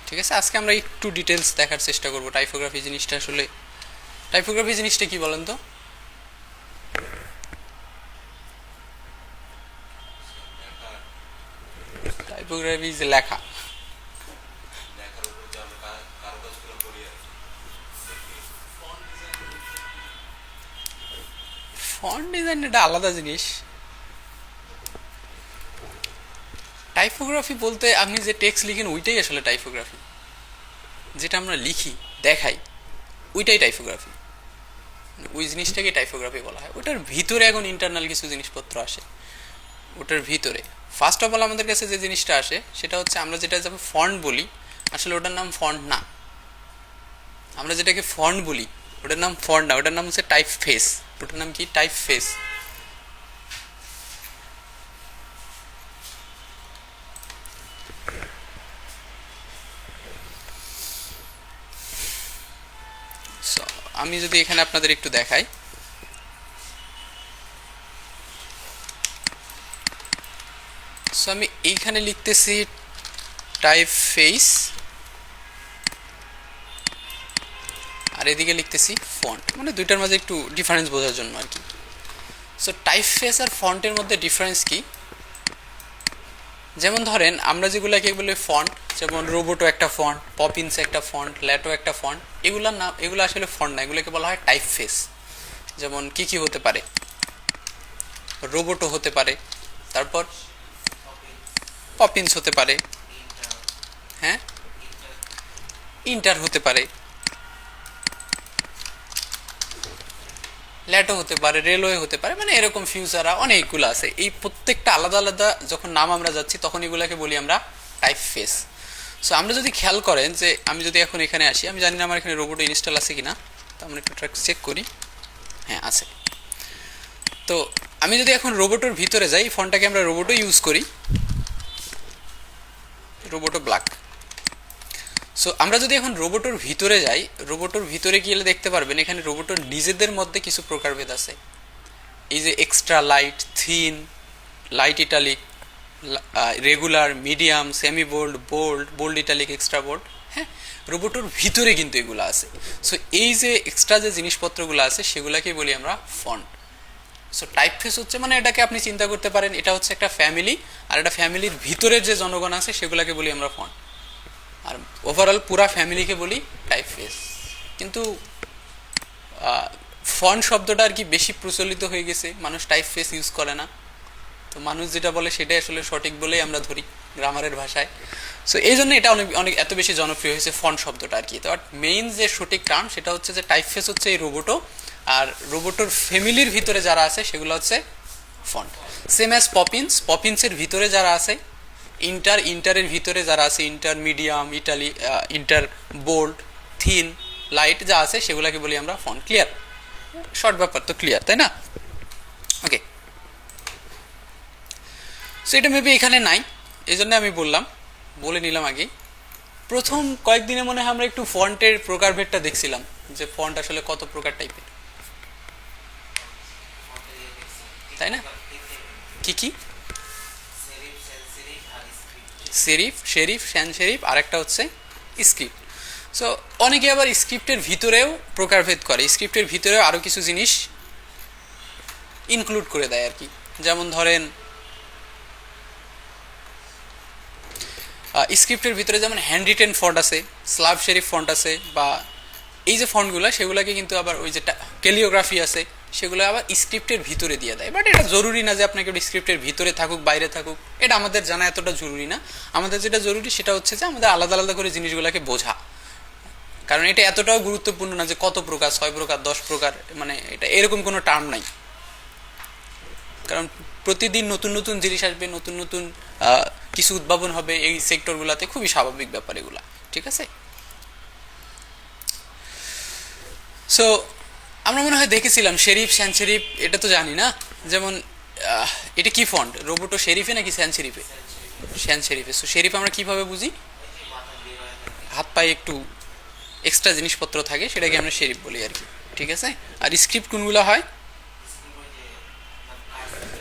ঠিক আছে, আজকে আমরা একটু ডিটেলস দেখার চেষ্টা করব টাইপোগ্রাফি জিনিসটা আসলে। টাইপোগ্রাফি জিনিসটা কি বলেন তো? টাইপোগ্রাফি ইজ লেখা। ফন্ট ডিজাইন এটা আলাদা জিনিস। টাইপোগ্রাফি বলতে আপনি যে টেক্সট লিখেন ওইটাই আসলে টাইপোগ্রাফি। যেটা আমরা লিখি দেখাই ওইটাই টাইপোগ্রাফি, ওই জিনিসটাকে টাইপোগ্রাফি বলা হয়। ওটার ভিতরে এখন ইন্টারনাল কিছু জিনিসপত্র আসে ওটার ভিতরে। ফার্স্ট অফ অল আমাদের কাছে যে জিনিসটা আসে সেটা হচ্ছে আমরা যেটা যাবে ফন্ট বলি, আসলে ওটার নাম ফন্ট না। আমরা যেটাকে ফন্ট বলি ওটার নাম ফন্ট না, ওটার নাম হচ্ছে টাইপ ফেস। ওটার নাম কি? Type face. আমি যদি এখানে আপনাদের একটু দেখাই, সো আমি এইখানে লিখতেছি টাইপ ফেস, আর এদিকে লিখতেছি ফন্ট, মানে দুইটার মাঝে একটু ডিফারেন্স বোঝার জন্য আর কি। সো টাইপ ফেস আর ফন্টের মধ্যে ডিফারেন্স কি? যেমন ধরেন আমরা যেগুলোকে বলে ফন্ট, যেমন রোবোটো একটা ফন্ট, পপিন্স একটা ফন্ট, ল্যাটো একটা ফন্ট, এগুলোর নাম, এগুলো আসলে ফন্ট না, এগুলোকে বলা হয় টাইপ ফেস। যেমন কি কি হতে পারে? রোবোটো হতে পারে, তারপর পপিন্স হতে পারে, হ্যাঁ, ইন্টার হতে পারে, ল্যাটো হতে পারে, রেলওয়ে হতে পারে, মানে এরকম ফিউচারা অনেকগুলো আছে। এই প্রত্যেকটা আলাদা আলাদা যখন নাম আমরা যাচ্ছি তখন এগুলাকে বলি আমরা টাইপ ফেস। সো আমরা যদি খেয়াল করেন যে আমি যদি এখন এখানে আসি, আমি জানি না আমার এখানে রোবোটো ইনস্টল আছে কিনা, তো আমরা একটু চেক করি। হ্যাঁ আছে। তো আমি যদি এখন রোবোটোর ভিতরে যাই, ফোনটাকে আমরা রোবোটো ইউজ করি, রোবোটো ব্ল্যাক। সো আমরা যদি এখন রোবোটোর ভিতরে যাই, রোবোটোর ভিতরে গেলে দেখতে পারবেন এখানে রোবোটোর নিজেদের মধ্যে কিছু প্রকারভেদ আছে। এই যে extra light, thin, light italic, regular, medium, semi bold, bold, bold italic, extra bold, হ্যাঁ, রোবোটোর ভিতরে কিন্তু এগুলো আছে। সো এই যে এক্সট্রা যে জিনিসপত্রগুলো আছে সেগুলোকেই বলি আমরা ফন্ট। সো টাইপ ফেস হচ্ছে, মানে এটাকে আপনি চিন্তা করতে পারেন এটা হচ্ছে একটা ফ্যামিলি, আর একটা ফ্যামিলির ভিতরের যে জনগণ আছে সেগুলোকে বলি আমরা ফন্ট, আর ওভারঅল পুরা ফ্যামিলিকে বলি টাইপ ফেস। কিন্তু ফন্ট শব্দটা আর কি বেশি প্রচলিত হয়ে গেছে, মানুষ টাইপ ফেস ইউজ করে না। তো মানুষ যেটা বলে সেটাই আসলে সঠিক বলেই আমরা ধরি গ্রামারের ভাষায়। সো এই জন্য এটা অনেক অনেক এত বেশি জনপ্রিয় হয়েছে ফন্ট শব্দটা আর কি। তো মেইন যে সঠিক টার্ম সেটা হচ্ছে যে টাইপ ফেস হচ্ছে এই রোবোটো, আর রোবোটোর ফ্যামিলির ভিতরে যারা আছে সেগুলো হচ্ছে ফন্ট। সেম অ্যাজ পপিন্স, পপিন্সের ভিতরে যারা আছে ইন্টার, ইন্টারের ভিতরে যারা আছে Inter, medium, italic, Inter, bold, thin, light যা আছে সেগুলোকে বলি আমরা ফন্ট। ক্লিয়ার? শর্ট ব্যাপার তো ক্লিয়ার, তাই না? ওকে, সো এটা মেবি এখানে নাই, এই জন্য আমি বলে নিলাম আগে। প্রথম কয়েকদিনে মনে হয় আমরা একটু ফন্টের প্রকারভেদটা দেখছিলাম, যে ফন্ট আসলে কত প্রকার টাইপের, তাই না? কি কি? সেরিফ, শেরিফ, শ্যান শেরিফ, আর একটা হচ্ছে স্ক্রিপ্ট। সো অনেকে আবার স্ক্রিপ্টের ভিতরেও প্রকারভেদ করে, স্ক্রিপ্টের ভিতরেও আরও কিছু জিনিস ইনক্লুড করে দেয় আর কি। যেমন ধরেন স্ক্রিপ্টের ভিতরে যেমন হ্যান্ড রিটেন ফন্ট আছে, স্লাভ শেরিফ ফন্ট আছে, বা এই যে ফন্টগুলো সেগুলোকে কিন্তু আবার ওই যে ক্যালিওগ্রাফি আছে সেগুলো আবার স্ক্রিপ্টের ভিতরে দিয়ে দেয়। বাট এটা জরুরি না যে আপনাকে স্ক্রিপ্টের ভিতরে থাকুক বাইরে থাকুক, এটা আমাদের জানা এতটা জরুরি না। আমাদের যেটা জরুরি সেটা হচ্ছে যে আমাদের আলাদা আলাদা করে জিনিসগুলোকে বোঝা, কারণ এটা এতটাও গুরুত্বপূর্ণ না যে কত প্রকার, 6 প্রকার, 10 প্রকার, মানে এটা এরকম কোনো টার্ম নাই। কারণ প্রতিদিন নতুন নতুন জিনিস আসবে, নতুন নতুন কিছু উদ্ভাবন হবে এই সেক্টরগুলোতে, খুবই স্বাভাবিক ব্যাপার এগুলা। ঠিক আছে? সো আমরা মনে হয় দেখেছিলাম শেরিফ, শ্যান শেরিফ, এটা তো জানি না। যেমন এটা কি ফন্ট, রোবোটো শেরিফে নাকি শ্যান শেরিফে? শ্যান শেরিফে। সো শেরিফ আমরা কিভাবে বুঝি? হাত পায়ে একটু এক্সট্রা জিনিসপত্র থাকে সেটাকে আমরা শেরিফ বলি আর কি। ঠিক আছে? আর স্ক্রিপ্ট কোনগুলো হয়?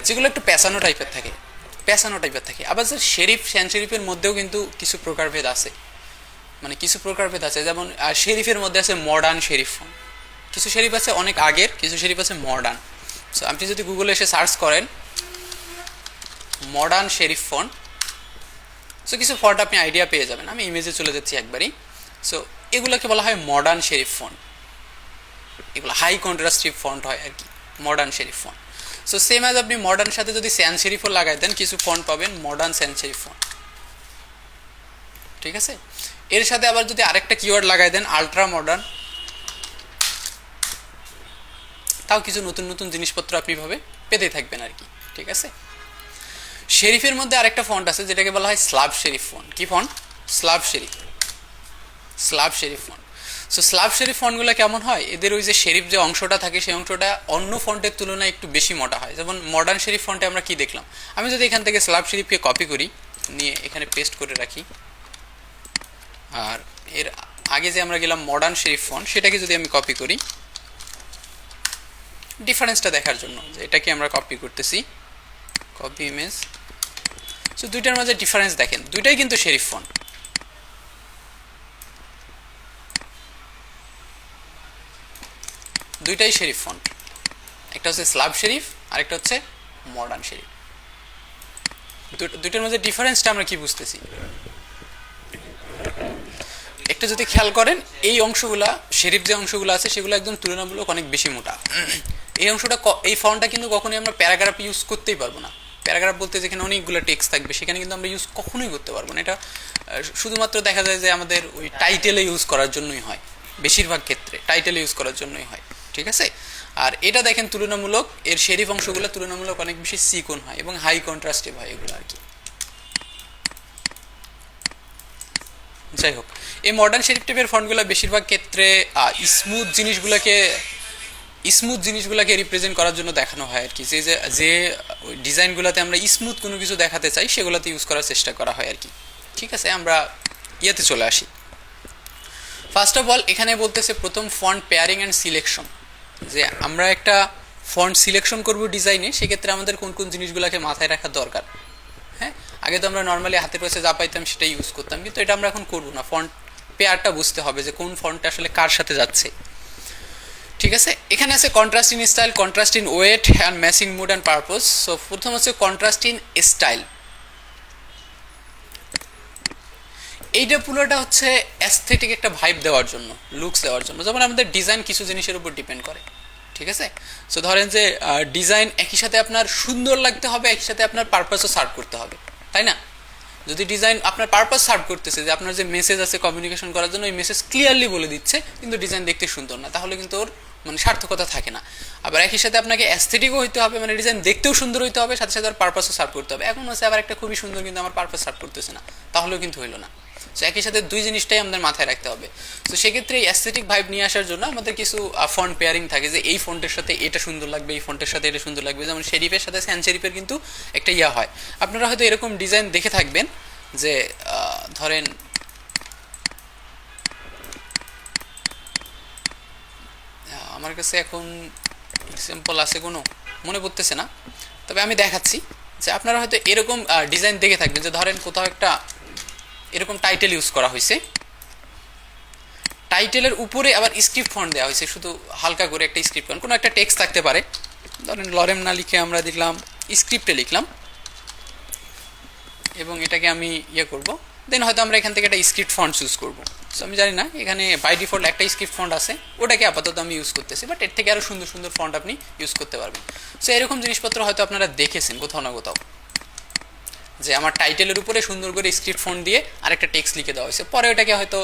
যেগুলো একটু পেঁচানো টাইপের থাকে। আবার স্যার শেরিফ, শ্যান শেরিফের মধ্যেও কিন্তু কিছু প্রকারভেদ আছে। মানে কিছু প্রকারভেদ আছে, যেমন শেরিফের মধ্যে আছে মডার্ন শেরিফ ফন্ট, কিছু শেরিফ আছে অনেক আগের, কিছু শেরিফ আছে মডার্ন। সো আপনি যদি গুগলে এসে সার্চ করেন মডার্ন শেরিফ ফন্ট, সো কিছু ফন্ট আপনি আইডিয়া পেয়ে যাবেন। আমি ইমেজে চলে যাচ্ছি একবারই। সো এগুলোকে বলা হয় মডার্ন শেরিফ ফন্ট, এগুলো হাই কন্ট্রাস্টিভ ফন্ট হয় আর কি, modern sheriff font. So same as আপনি মডার্ন সাথে যদি স্যান শেরিফও লাগাই দেন, কিছু ফন্ট পাবেন মডার্ন স্যান শেরিফ ফন্ট, ঠিক আছে। এর সাথে আবার যদি আরেকটা কিওয়ার্ড লাগাই দেন আলট্রা মডার্ন, তাও কিছু নতুন নতুন জিনিসপত্র আপনি ভাবে পেতে থাকবেন আর কি, ঠিক আছে। শেরিফের মধ্যে আরেকটা ফন্ট আছে যেটাকে বলা হয় স্লাব শেরিফ ফন্ট। কি font? Slab serif, slab serif font. So slab serif ফন্টগুলো কেমন হয়, এদের ওই যে শেরিফ যে অংশটা থাকে সেই অংশটা অন্য ফন্টের তুলনায় একটু বেশি মোটা হয়। যেমন মডার্ন শেরিফ ফন্টে আমরা কি দেখলাম, আমি যদি এখান থেকে স্লাব শেরিফকে কপি করি, নিয়ে এখানে পেস্ট করে রাখি, আর এর আগে যে আমরা গেলাম মডার্ন শেরিফ ফন্ট, সেটাকে যদি আমি কপি করি ডিফারেন্সটা দেখার জন্য, যে এটাকে আমরা কপি করতেছি, কপি ইমেজ। সো দুইটার মাঝে ডিফারেন্স দেখেন, দুইটাই কিন্তু শেরিফ ফন্ট, দুইটাই শেরিফ ফন্ট, একটা হচ্ছে স্লাব শেরিফ আর একটা হচ্ছে মডার্ন শেরিফ। দুইটার মধ্যে ডিফারেন্সটা আমরা কি বুঝতেছি, একটা যদি খেয়াল করেন এই অংশগুলা শেরিফ যে অংশগুলো আছে সেগুলো একদম তুলনামূলক অনেক বেশি মোটা। এই অংশটা, এই ফন্টটা কিন্তু কখনোই আমরা প্যারাগ্রাফ ইউজ করতেই পারবো না। প্যারাগ্রাফ বলতে যেখানে অনেকগুলো টেক্সট থাকবে সেখানে কিন্তু আমরা ইউজ কখনোই করতে পারবো না। এটা শুধুমাত্র দেখা যায় যে আমাদের ওই টাইটেলে ইউজ করার জন্যই হয়, বেশিরভাগ ক্ষেত্রে টাইটেলে ইউজ করার জন্যই হয়, ঠিক আছে। আর এটা দেখেন তুলনামূলক এর শেরিফ অংশগুলো তুলনামূলক অনেক বেশি সিকোন হয় এবং হাই কন্ট্রাস্টিভ হয় এগুলো আর কি। যাই হোক, এই মডার্ন শেরিফ টাইপের ফন্টগুলো বেশিরভাগ ক্ষেত্রে স্মুথ জিনিসগুলোকে রিপ্রেজেন্ট করার জন্য দেখানো হয় আর কি। যে ডিজাইনগুলোতে আমরা স্মুথ কোনো কিছু দেখাতে চাই সেগুলোতে ইউজ করার চেষ্টা করা হয় আর কি, ঠিক আছে। আমরা ইয়েতে চলে আসি। ফার্স্ট অফ অল এখানে বলতেছে প্রথম ফন্ট পেয়ারিং অ্যান্ড সিলেকশন, যে আমরা একটা ফন্ট সিলেকশন করব ডিজাইনে, সেক্ষেত্রে আমাদের কোন কোন জিনিসগুলোকে মাথায় রাখা দরকার। হ্যাঁ, আগে তো আমরা নর্মালি হাতের কাছে যা পাইতাম সেটাই ইউজ করতাম, কিন্তু এটা আমরা এখন করবো না। ফন্ট পেয়ারটা বুঝতে হবে যে কোন ফন্টটা আসলে কার সাথে যাচ্ছে, ঠিক আছে। এখানে আছে contrast in style, contrast in weight and matching mood and purpose. So প্রথম হচ্ছে কন্ট্রাস্ট ইন স্টাইল। এইটা পুরোটা হচ্ছে অ্যাস্থেটিক একটা ভাইব দেওয়ার জন্য, লুকস দেওয়ার জন্য। যেমন আমাদের ডিজাইন কিছু জিনিসের উপর ডিপেন্ড করে, ঠিক আছে। সো ধরেন যে ডিজাইন একই সাথে আপনার সুন্দর লাগতে হবে, একই সাথে আপনার পারপাসও সার্ভ করতে হবে, তাই না। যদি ডিজাইন আপনার পারপাস সার্ভ করতেছে, যে আপনার যে মেসেজ আছে কমিউনিকেশন করার জন্য, ওই মেসেজ ক্লিয়ারলি বলে দিচ্ছে, কিন্তু ডিজাইন দেখতে সুন্দর না, তাহলে কিন্তু ওর মানে সার্থকতা থাকে না। আবার একই সাথে আপনাকে অ্যাস্থেটিকও হইতে হবে, মানে ডিজাইন দেখতেও সুন্দর হইতে হবে, সাথে সাথে আর পারপাসও সার্ভ করতে হবে। এখন হচ্ছে আবার একটা খুবই সুন্দর কিন্তু আমার পারপাস সার্ভ করতেছে না, তাহলেও কিন্তু হইলো না। সো একই সাথে দুই জিনিসটাই আমাদের মাথায় রাখতে হবে। তো সেক্ষেত্রে এই অ্যাস্থেটিক ভাইব নিয়ে আসার জন্য আমাদের কিছু ফন্ট পেয়ারিং থাকে, যে এই ফন্টের সাথে এটা সুন্দর লাগবে, এই ফন্টের সাথে এটা সুন্দর লাগবে। যেমন শেরিফের সাথে স্যান শেরিফের কিন্তু একটা ইয়া হয়, আপনারা হয়তো এরকম ডিজাইন দেখে থাকবেন, যে ধরেন আমার কাছে এখন এক্সাম্পল আছে কোনো মনে পড়তেছে না, তবে আমি দেখাচ্ছি যে আপনারা হয়তো এরকম ডিজাইন দেখে থাকবেন, যে ধরেন কোথাও একটা এরকম টাইটেল ইউজ করা হয়েছে, টাইটেলের উপরে আবার স্ক্রিপ্ট ফন্ট দেওয়া হয়েছে, শুধু হালকা করে একটা স্ক্রিপ্ট ফন্ট, কোনো একটা টেক্সট থাকতে পারে, ধরেন লরেম না লিখে আমরা দেখলাম স্ক্রিপ্টে লিখলাম, এবং এটাকে আমি ইয়ে করব, দেন হয়তো আমরা এখান থেকে একটা স্ক্রিপ্ট ফন্ট চুজ করবো। সো আমি জানি না, এখানে বাই ডিফল্ট একটা স্ক্রিপ্ট ফন্ট আছে, ওটাকে আপাতত আমি ইউজ করতেছি, বাট এর থেকে আরও সুন্দর সুন্দর ফন্ট আপনি ইউজ করতে পারবেন। সো এরকম জিনিসপত্র হয়তো আপনারা দেখেছেন কোথাও না কোথাও, যে আমার টাইটেলের উপরে সুন্দর করে স্ক্রিপ্ট ফন্ট দিয়ে আরেকটা টেক্সট লিখে দেওয়া হয়েছে, পরে ওটাকে হয়তো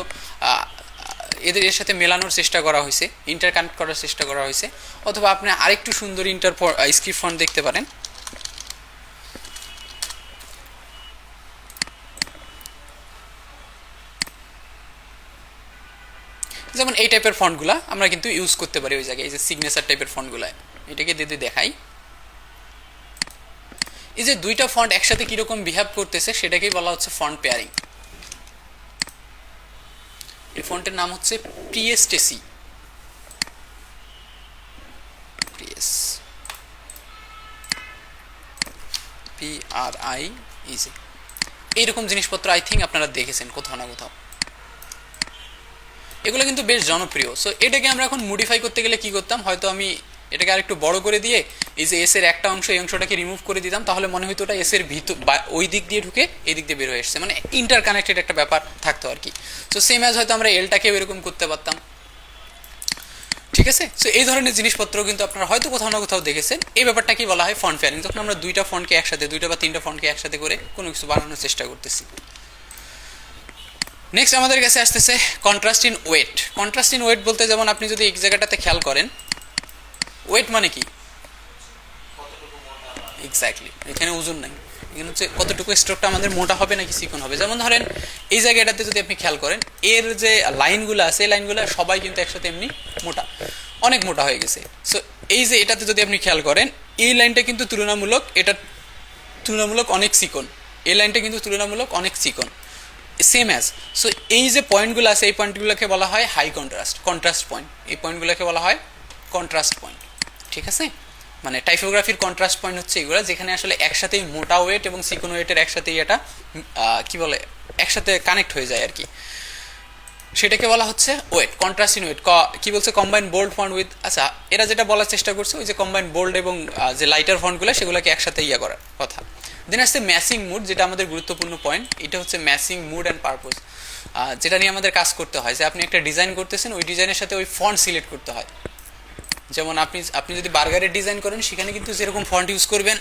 এর সাথে মেলানোর চেষ্টা করা হয়েছে, ইন্টারকানেক্ট করার চেষ্টা করা হয়েছে, অথবা আপনি আরেকটু সুন্দর স্ক্রিপ্ট ফন্ট দেখতে পারেন। যেমন এই টাইপের ফন্টগুলা আমরা কিন্তু ইউজ করতে পারি ওই জায়গায়, এই যে সিগনেচার টাইপের ফন্টগুলা, এটাকে দিয়ে দেখাই। এই যে দুইটা ফন্ট একসাথে কিরকম বিহেভ করতেছে সেটাকেই বলা হচ্ছে ফন্ট পেয়ারিং। এই ফন্টের নাম হচ্ছে প্রিয়েস্টেসি, PRIEC। এইরকম জিনিসপত্র আই থিঙ্ক আপনারা দেখেছেন কোথাও না কোথাও। এগুলো কিন্তু বেশ জনপ্রিয়। সো এটাকে আমরা এখন মডিফাই করতে গেলে কি করতাম, হয়তো আমি এটাকে আরেকটু বড় করে দিয়ে এই যে এস এর একটা অংশ, এই অংশটাকে রিমুভ করে দিতাম, তাহলে মনে হয়তো ওটা এস এর ভিতর ওই দিক দিয়ে ঢুকে এই দিক দিয়ে বের হয়ে এসছে, মানে ইন্টার কানেক্টেড একটা ব্যাপার থাকতো আর কি। সো সেম অ্যাজ হয়তো আমরা এলটাকেও এরকম করতে পারতাম, ঠিক আছে। সো এই ধরনের জিনিসপত্র কিন্তু আপনারা হয়তো কোথাও না কোথাও দেখেছেন। এই ব্যাপারটা কি বলা হয় ফন্ট পেয়ারিং, যখন আমরা দুইটা ফন্টকে একসাথে, দুইটা বা তিনটা ফন্টকে একসাথে করে কোনো কিছু বানানোর চেষ্টা করতেছি। নেক্সট আমাদের কাছে আসতেছে contrast in weight. Contrast in weight বলতে যেমন আপনি যদি এক জায়গাটাতে খেয়াল করেন, ওয়েট মানে কি, এক্স্যাক্টলি এখানে ওজন নাই, এখানে হচ্ছে কতটুকু স্ট্রোকটা আমাদের মোটা হবে নাকি চিকন হবে। যেমন ধরেন এই জায়গাটাতে যদি আপনি খেয়াল করেন, এর যে লাইনগুলো আছে এই লাইনগুলো সবাই কিন্তু একসাথে এমনি মোটা, অনেক মোটা হয়ে গেছে। সো এই যে এটাতে যদি আপনি খেয়াল করেন, এই লাইনটা কিন্তু তুলনামূলক, এটা তুলনামূলক অনেক চিকন, এই লাইনটা কিন্তু তুলনামূলক অনেক চিকন, সেম অ্যাজ। সো এই যে পয়েন্টগুলো আছে এই পয়েন্টগুলোকে বলা হয় হাই কন্ট্রাস্ট, কন্ট্রাস্ট পয়েন্ট, এই পয়েন্টগুলোকে বলা হয় কন্ট্রাস্ট পয়েন্ট, ঠিক আছে। মানে টাইপোগ্রাফির কন্ট্রাস্ট পয়েন্ট হচ্ছে এগুলো, যেখানে আসলে একসাথেই মোটা ওয়েট এবং চিকন ওয়েটের একসাথেই এটা কি বলে একসাথে কানেক্ট হয়ে যায় আর কি, সেটাকে বলা হচ্ছে ওয়েট, কন্ট্রাস্ট ইন ওয়েট। কি বলছে, কম্বাইন বোল্ড ফন্ট উইথ, আচ্ছা এরা যেটা বলার চেষ্টা করছে ওই যে কম্বাইন বোল্ড এবং যে লাইটার ফন্টগুলো সেগুলোকে একসাথে ইয়া করার কথা। দেন আসছে ম্যাচিং মুড, যেটা আমাদের গুরুত্বপূর্ণ পয়েন্ট। এটা হচ্ছে ম্যাচিং মুড অ্যান্ড পারপোজ, যেটা নিয়ে আমাদের কাজ করতে হয়, যে আপনি একটা ডিজাইন করতেছেন, ওই ডিজাইনের সাথে ওই ফন্ট সিলেক্ট করতে হয়। যেমন আপনি যদি বার্গারের ডিজাইন করেন, সেখানে কিন্তু যেরকম ফন্ট ইউজ করবেন,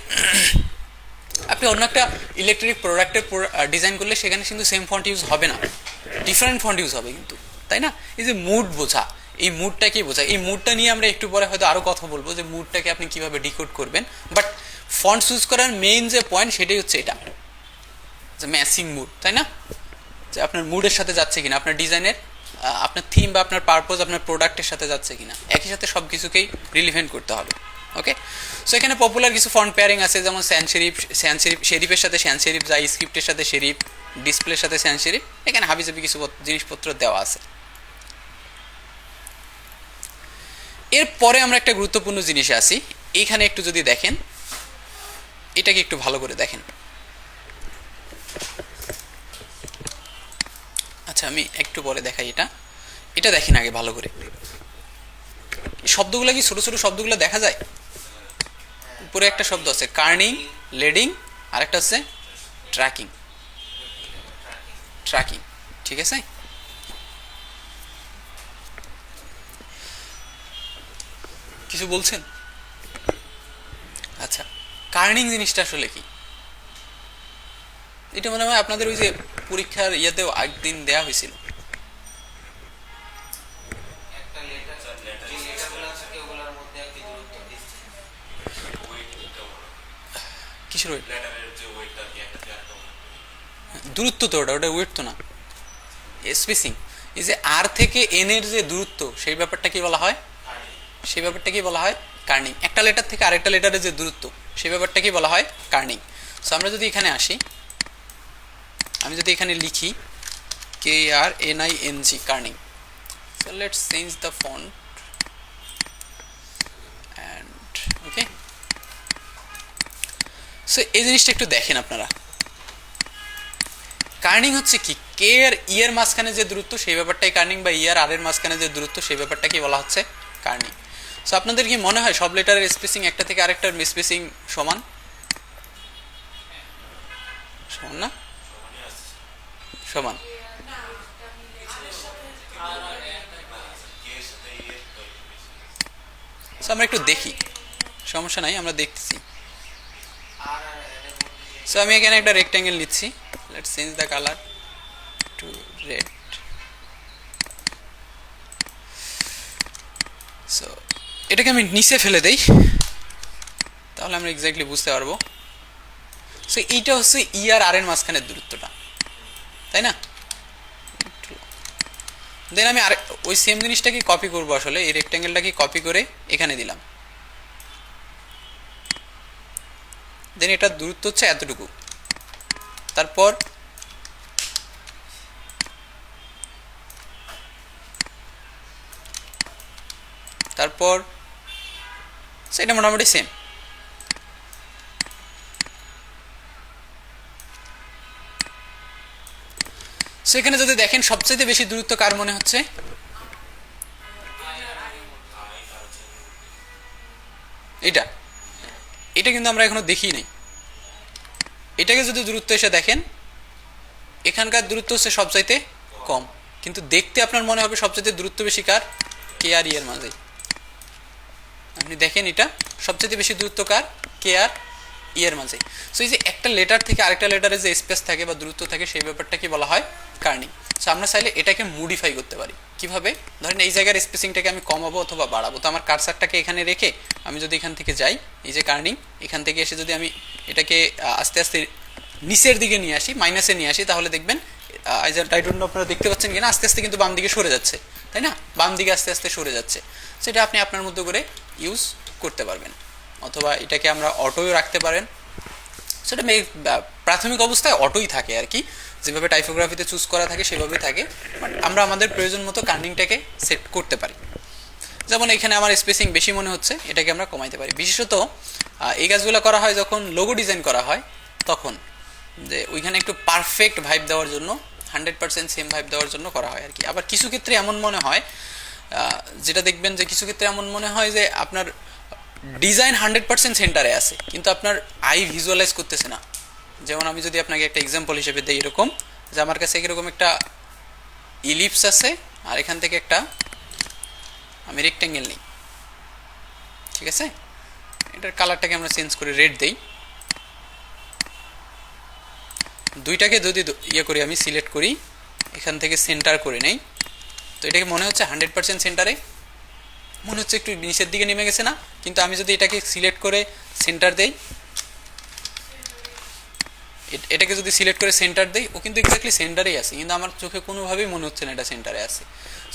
আপনি অন্য একটা ইলেকট্রিক প্রোডাক্টের ডিজাইন করলে সেখানে কিন্তু সেম ফন্ট ইউজ হবে না, ডিফারেন্ট ফন্ট ইউজ হবে কিন্তু, তাই না। এই যে মুড বোঝা, এই মুডটাকে বোঝা, এই মুডটা নিয়ে আমরা একটু পরে হয়তো আরও কথা বলবো, যে মুডটাকে আপনি কিভাবে ডিকোড করবেন। বাট ফন্ট চুজ করার মেইন যে পয়েন্ট সেটাই হচ্ছে এটা, যে ম্যাচিং মুড, তাই না, যে আপনার মুডের সাথে যাচ্ছে কিনা, আপনার ডিজাইনের, আপনার থিম বা আপনার পারপোজ আপনার প্রোডাক্টের সাথে যাচ্ছে কিনা, একই সাথে সব কিছুকেই রিলিভেন্ট করতে হবে। ওকে, সো এখানে পপুলার কিছু ফন্ট পেয়ারিং আছে, যেমন শেরিফের সাথে শ্যান শেরিফ যায়, স্ক্রিপ্টের সাথে শেরিফ, ডিসপ্লের সাথে শ্যান শেরিফ, এখানে হাবিজাবি কিছু জিনিসপত্র দেওয়া আছে। এরপরে আমরা একটা গুরুত্বপূর্ণ জিনিসে আসি, এইখানে একটু যদি দেখেন, এটাকে একটু ভালো করে দেখেন। আচ্ছা আমি একটু পরে দেখাই, এটা দেখেন আগে ভালো করে। শব্দগুলো কি ছোট ছোট শব্দগুলো দেখা যায়? উপরে একটা শব্দ আছে কার্নিং, লেডিং, আর একটা হচ্ছে ট্র্যাকিং, ট্র্যাকিং, ঠিক আছে। কিছু বলছেন? আচ্ছা, কার্নিং জিনিসটা আসলে কি? এটা মনে হয় আপনাদের ওই যে পরীক্ষার ইয়েতেও একদিন দেয়া হয়েছিল। কিসের ওয়েট? দূরত্ব তো ওটা ওয়েট তো না, স্পেসিং। এই যে আর থেকে এন এর যে দূরত্ব, সেই ব্যাপারটা কি বলা হয়? সেই ব্যাপারটা কি বলা হয়? কার্নিং। একটা লেটার থেকে আরেকটা লেটারের যে দূরত্ব, সেই ব্যাপারটা কি বলা হয়? কার্নিং। সো আমরা যদি এখানে আসি, আমি যদি এখানে লিখি KRNING, kerning. So let's change the font and okay. So এই জিনিসটা একটু দেখেন আপনারা, কার্নিং হচ্ছে কি, কে আর ই এর মাঝখানে যে দূরত্ব সেই ব্যাপারটাই কার্নিং, বা ই আর আর এর মাঝখানে যে দূরত্ব সেই ব্যাপারটা কি বলা হচ্ছে? কার্নিং। সো আপনাদের কি মনে হয় সব লেটারের স্পেসিং একটা থেকে আরেকটার স্পেসিং সমান? সমান না? সমান। সো আমরা একটু দেখি, সমস্যা নাই, আমরা দেখতেছি। সো আমি এখানে একটা রেক্ট্যাঙ্গেল নিচ্ছি, let's change the colour to red. So এটাকে আমি নিচে ফেলে দেই, তাহলে আমরা এক্স্যাক্টলি বুঝতে পারবো। সো এইটা হচ্ছে ই আর আর এর মাঝখানের দূরত্বটা, তাই না? দেন আমি আর ওই সেম জিনিসটাকে কপি করবো, আসলে এই রেক্ট্যাঙ্গেলটাকে কপি করে এখানে দিলাম। দেন এটার দূরত্ব হচ্ছে এতটুকু। তারপর সেটা মোটামুটি সেম। সো এখানে যদি দেখেন সবচেয়ে বেশি দূরত্ব কার মনে হচ্ছে? এটা এটা কিন্তু আমরা এখনো দেখি নাই। এটাকে যদি দূরত্ব এসে দেখেন, এখানকার দূরত্ব হচ্ছে সবচাইতে কম, কিন্তু দেখতে আপনার মনে হবে সবচাইতে দূরত্ব বেশি কার? কে আর ই এর মাঝে। আপনি দেখেন এটা সবচেয়ে বেশি দূরত্ব কার? কে আর ই এর মাঝে। সো এই যে একটা লেটার থেকে আরেকটা লেটারে যে স্পেস থাকে বা দূরত্ব থাকে, সেই ব্যাপারটাকে বলা হয় কার্নিং। সো আমরা চাইলে এটাকে মডিফাই করতে পারি। কিভাবে? ধরেন এই জায়গার স্পেসিংটাকে আমি কমাবো অথবা বাড়াবো। তো আমার কার্সারটাকে এখানে রেখে আমি যদি এখান থেকে যাই, এই যে কার্নিং, এখান থেকে এসে যদি আমি এটাকে আস্তে আস্তে নিচের দিকে নিয়ে আসি, মাইনাসে নিয়ে আসি, তাহলে দেখবেন আপনারা দেখতে পাচ্ছেন কিনা, আস্তে আস্তে কিন্তু বাম দিকে সরে যাচ্ছে, তাই না? বাম দিকে আস্তে আস্তে সরে যাচ্ছে। সেটা আপনি আপনার মতো করে ইউজ করতে পারবেন, অথবা এটাকে আমরা অটোও রাখতে পারেন। সেটা প্রাথমিক অবস্থায় অটোই থাকে আর কি, যেভাবে টাইপোগ্রাফিতে চুজ করা থাকে সেভাবেই থাকে। বাট আমরা আমাদের প্রয়োজন মতো কার্নিংটাকে সেট করতে পারি। যেমন এখানে আমার স্পেসিং বেশি মনে হচ্ছে, এটাকে আমরা কমাইতে পারি। বিশেষত এই কাজগুলো করা হয় যখন লোগো ডিজাইন করা হয়, তখন যে ওইখানে একটু পারফেক্ট ভাইব দেওয়ার জন্য, 100% সেম ভাইব দেওয়ার জন্য করা হয় আর কি। আবার কিছু ক্ষেত্রে এমন মনে হয়, যেটা দেখবেন যে কিছু ক্ষেত্রে এমন মনে হয় যে আপনার ডিজাইন 100% সেন্টারে আছে, কিন্তু আপনার আই ভিজুয়ালাইজ করতেছে না। যেমন আমি যদি আপনাকে একটা এক্সাম্পল হিসেবে দিই, এরকম যে আমার কাছে এরকম একটা ইলিপস আছে, আর এখান থেকে একটা আমি রেক্ট্যাঙ্গেল নিই, ঠিক আছে? এটার কালারটাকে আমরা চেঞ্জ করে রেড দেই। দুইটাকে যদি ইয়ে করি, আমি সিলেক্ট করি, এখান থেকে সেন্টার করে নেই, তো এটাকে মনে হচ্ছে 100% সেন্টারে, মনে হচ্ছে একটু নিচের দিকে নেমে গেছে না? কিন্তু আমি যদি এটাকে সিলেক্ট করে সেন্টার দেই, এটাকে যদি সিলেক্ট করে সেন্টার দেই, ও কিন্তু এক্স্যাক্টলি সেন্টারেই আছে, কিন্তু আমার চোখে কোনোভাবেই মনে হচ্ছে না এটা সেন্টারে আছে।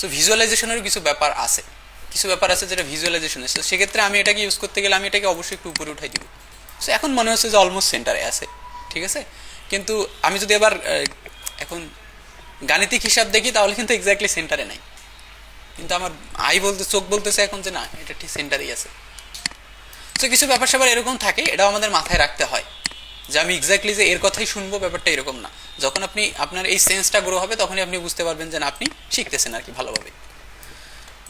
সো ভিজুয়ালাইজেশনেরও কিছু ব্যাপার আছে, যেটা ভিজুয়ালাইজেশন আছে। সেক্ষেত্রে আমি এটাকে ইউজ করতে গেলে আমি এটাকে অবশ্যই একটু উপরে উঠাই দিব। সো এখন মনে হচ্ছে যে অলমোস্ট সেন্টারে আছে, ঠিক আছে? কিন্তু আমি যদি আবার এখন গাণিতিক হিসাব দেখি, তাহলে কিন্তু এক্স্যাক্টলি সেন্টারে নাই, কিন্তু আমার চোখ বলতেছে এখন যে না, এটা ঠিক সেন্টারেই আছে। তো কিছু ব্যাপার স্যাপার এরকম থাকে, এটাও আমাদের মাথায় রাখতে হয় যে আমি এক্স্যাক্টলি যে এর কথাই শুনবো, ব্যাপারটা এরকম না। যখন আপনি আপনার এই সেন্সটা গ্রো হবে, তখনই আপনি বুঝতে পারবেন যে না, আপনি শিখতেছেন আর কি ভালোভাবে,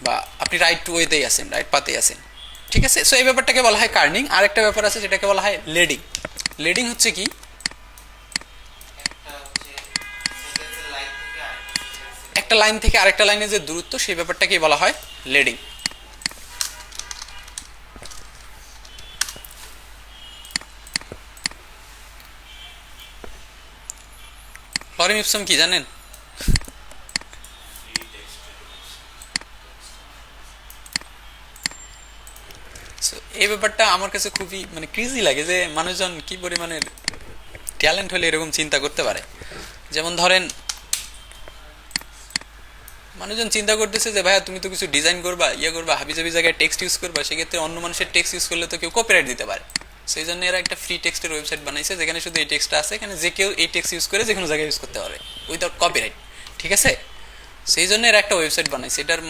বা আপনি রাইট ওয়েতেই আছেন, রাইট পাতেই আছেন, ঠিক আছে? সো এই ব্যাপারটাকে বলা হয় কার্নিং। আর একটা ব্যাপার আছে যেটাকে বলা হয় লেডিং। লেডিং হচ্ছে কি, একটা লাইন থেকে আরেকটা লাইনের যে দূরত্ব, সেই ব্যাপারটাকেই বলা হয় লেডিং। লরেম ইপসম কি জানেন? এই ব্যাপারটা আমার কাছে খুবই মানে ক্রেজি লাগে, যে মানুষজন কি পরিমাণের ট্যালেন্ট হলে এরকম চিন্তা করতে পারে। যেমন ধরেন মানুষজন চিন্তা করতেছে যে ভাইয়া তুমি তো কিছু ডিজাইন করবা, করবা, হাবিজাবি জায়গায় টেক্সট ইউজ করবা, সেক্ষেত্রে অন্য মানুষের টেক্সট ইউজ করলে তো কেউ কপিরাইট দিতে পারে। সেই জন্য এরা একটা ফ্রি টেক্সটের ওয়েবসাইট বানাইছে, যেখানে শুধু এই টেক্সটটা আছে, এখানে যে কেউ এই টেক্সট ইউজ করে যে কোনো জায়গায় ইউজ করতে পারবে উইদাউট কপিরাইট, ঠিক আছে? সেই জন্য এরা একটা ওয়েবসাইট বানাইছে। এটার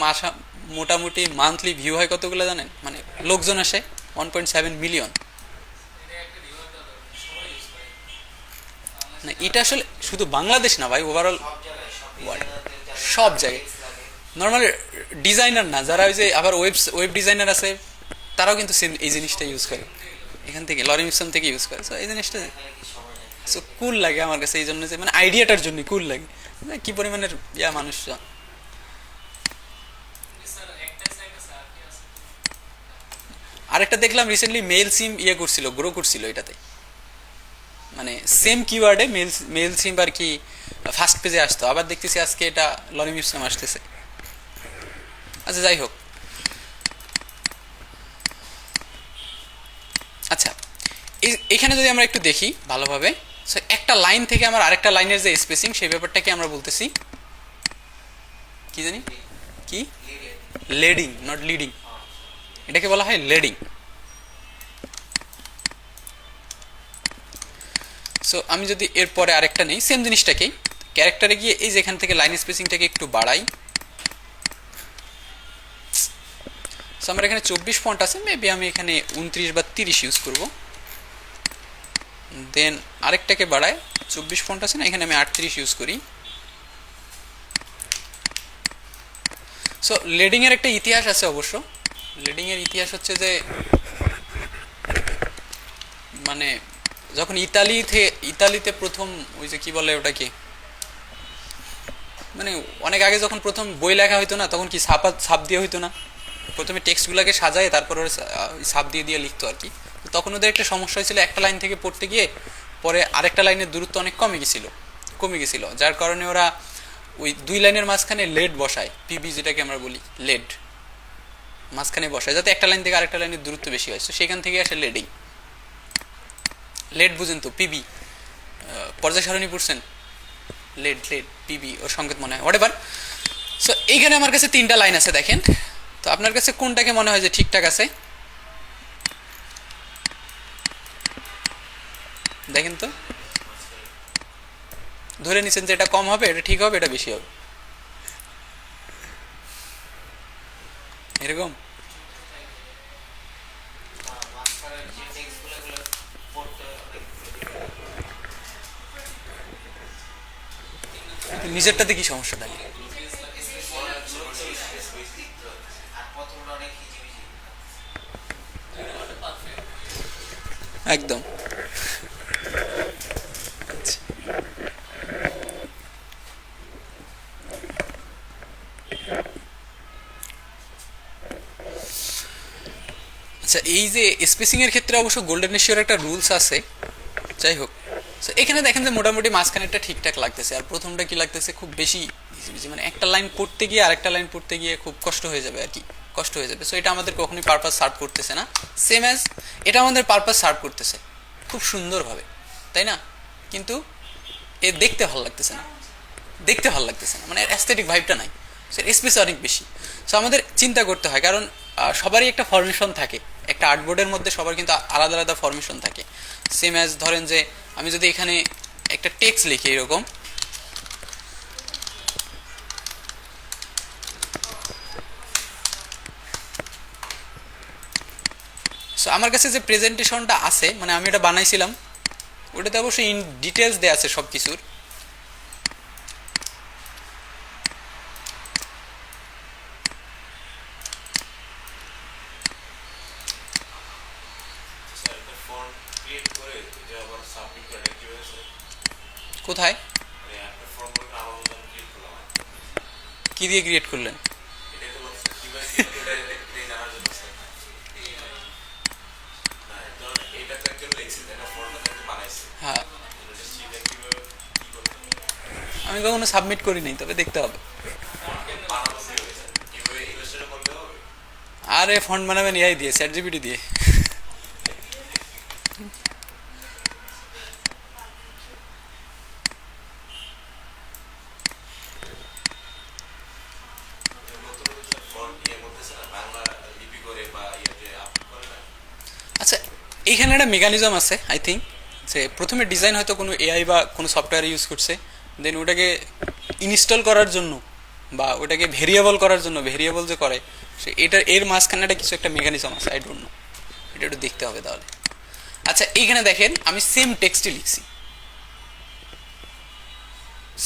মোটামুটি মান্থলি ভিউ হয় কতগুলো জানেন? মানে লোকজন আসে 1.7 মিলিয়ন। না, এটা আসলে শুধু বাংলাদেশ না ভাই, ওভারঅল ওয়ার্ল্ড, সব জায়গায়। নর্মাল ডিজাইনার না, যারা ওই যে আবার ওয়েব ডিজাইনার আছে, তারাও কিন্তু সেম এই জিনিসটা ইউজ করে, এখান থেকে লরেম ইপসন থেকে ইউজ করে। সো এই জিনিসটা সো কুল লাগে আমার কাছে, এই জন্য যে মানে আইডিয়াটার জন্য কুল লাগে, কি পরিমাণের মানুষজন। আরেকটা দেখলাম রিসেন্টলি মেল সিম করছিল, গ্রো করছিল এটাতে, মানে সেম কিওয়ার্ডে মেল সিম আর কি ফার্স্ট পেজে আসতো। আবার দেখতেছি আজকে এটা লরেম ইপসম আসতেছে। আচ্ছা, যাই হোক। আচ্ছা, এখানে যদি আমরা একটু দেখি ভালোভাবে, একটা লাইন থেকে আমার আরেকটা লাইনের যে স্পেসিং, সেই ব্যাপারটাকে আমরা বলতেছি কি জানি, কি লেডিং, নট লিডিং, এটাকে বলা হয় লেডিং। সো আমি যদি এরপরে আরেকটা নেই সেম জিনিসটাকেই, ক্যারেক্টারে গিয়ে এই যে এখান থেকে লাইন স্পেসিংটাকে একটু বাড়াই। সো আমার এখানে 24 ফন্ট আছে, মেবি আমি এখানে 29 বা 30 ইউজ করব। দেন আরেকটাকে বাড়ায়, 24 ফন্ট আছে না, এখানে আমি 38 ইউজ করি। সো লেডিং এর একটা ইতিহাস আছে অবশ্য। লেডিং এর ইতিহাস হচ্ছে যে মানে যখন ইতালিতে প্রথম ওই যে কি বলে ওটা কি, মানে অনেক আগে যখন প্রথম বই লেখা হইতো না, তখন কি ছাপ দিয়ে হইতো না, প্রথমে টেক্সটগুলোকে সাজায় তারপর ওরা ছাপ দিয়ে দিয়ে লিখতো আর কি। তখন ওদের একটা সমস্যা হয়েছিল, একটা লাইন থেকে পড়তে গিয়ে পরে আরেকটা লাইনের দূরত্ব অনেক কমে গেছিল, যার কারণে ওরা ওই দুই লাইনের মাঝখানে লেড বসায়, পিবি যেটাকে আমরা বলি লেড, মাঝখানে বসায় যাতে একটা লাইন থেকে আরেকটা লাইনের দূরত্ব বেশি হয়। তো সেখান থেকে আসে লেডিং। লেড বুঝেন তো, পিবি পর্যায় সারণী পড়ছেন, লেড পিবি ওর সংকেত মনে হয়, হোয়াটএভার। সো এইখানে আমার কাছে 3টা লাইন আছে দেখেন, তো আপনার কাছে কোনটাকে মনে হয় যে ঠিকঠাক আছে দেখেন তো, ধরে নিচ্ছেন যে এটা কম হবে, এটা ঠিক হবে, এটা বেশি হবে, এরকম। নিজেরটাতে কি সমস্যা থাকে? একদম। আচ্ছা, এই যে স্পেসিং এর ক্ষেত্রে অবশ্য গোল্ডেন রেশিওর একটা রুলস আছে, যাই হোক। সো এখানে দেখেন যে মোটামুটি মাঝখানেরটা ঠিকঠাক লাগতেছে, আর প্রথমটা কি লাগতেছে খুব বেশি ঘিজিবিজি, মানে একটা লাইন পড়তে গিয়ে আরেকটা লাইন পড়তে গিয়ে খুব কষ্ট হয়ে যাবে আর কি, কষ্ট হয়ে যাবে। সো এটা আমাদের কখনোই পারপাস সার্ভ করতেছে না। সেম অ্যাজ এটা আমাদের পারপাস সার্ভ করতেছে খুব সুন্দরভাবে, তাই না? কিন্তু এ দেখতে ভালো লাগতেছে না, মানে অ্যাস্থেটিক ভাইবটা নাই, সো স্পেস অনেক বেশি। সো আমাদের চিন্তা করতে হয়, কারণ সবারই একটা ফরমেশন থাকে, একটা আর্টবোর্ডের মধ্যে সবার কিন্তু আলাদা আলাদা ফরমেশন থাকে। সেম অ্যাজ ধরেন যে আমি যদি এখানে একটা টেক্সট লিখি এরকম, সো আমার কাছে যে প্রেজেন্টেশনটা আছে, মানে আমি এটা বানাইছিলাম, ওটাতে অবশ্যই ইন ডিটেলস দেওয়া আছে সব কিছুর। কোথায় কি দিয়ে ক্রিয়েট করলেন? হ্যাঁ, আমি কখনো সাবমিট করি নাই, তবে দেখতে হবে। আরে ফন্ট বানাবেন এআই দিয়ে, চ্যাট জিপিটি দিয়ে। আচ্ছা, এইখানে একটা মেকানিজম আছে আই থিঙ্ক, যে প্রথমে ডিজাইন হয়তো কোনো এআই বা কোনো সফটওয়্যার ইউজ করছে, দেন ওটাকে ইনস্টল করার জন্য বা ওটাকে ভেরিয়েবল করার জন্য, ভেরিয়েবল যে করে সে এটার এর মাঝখানে একটা কিছু একটা মেকানিজম আছে, আই ডোন্ট নো, এটা একটু দেখতে হবে তাহলে। আচ্ছা, এইখানে দেখেন আমি সেম টেক্সটই লিখছি,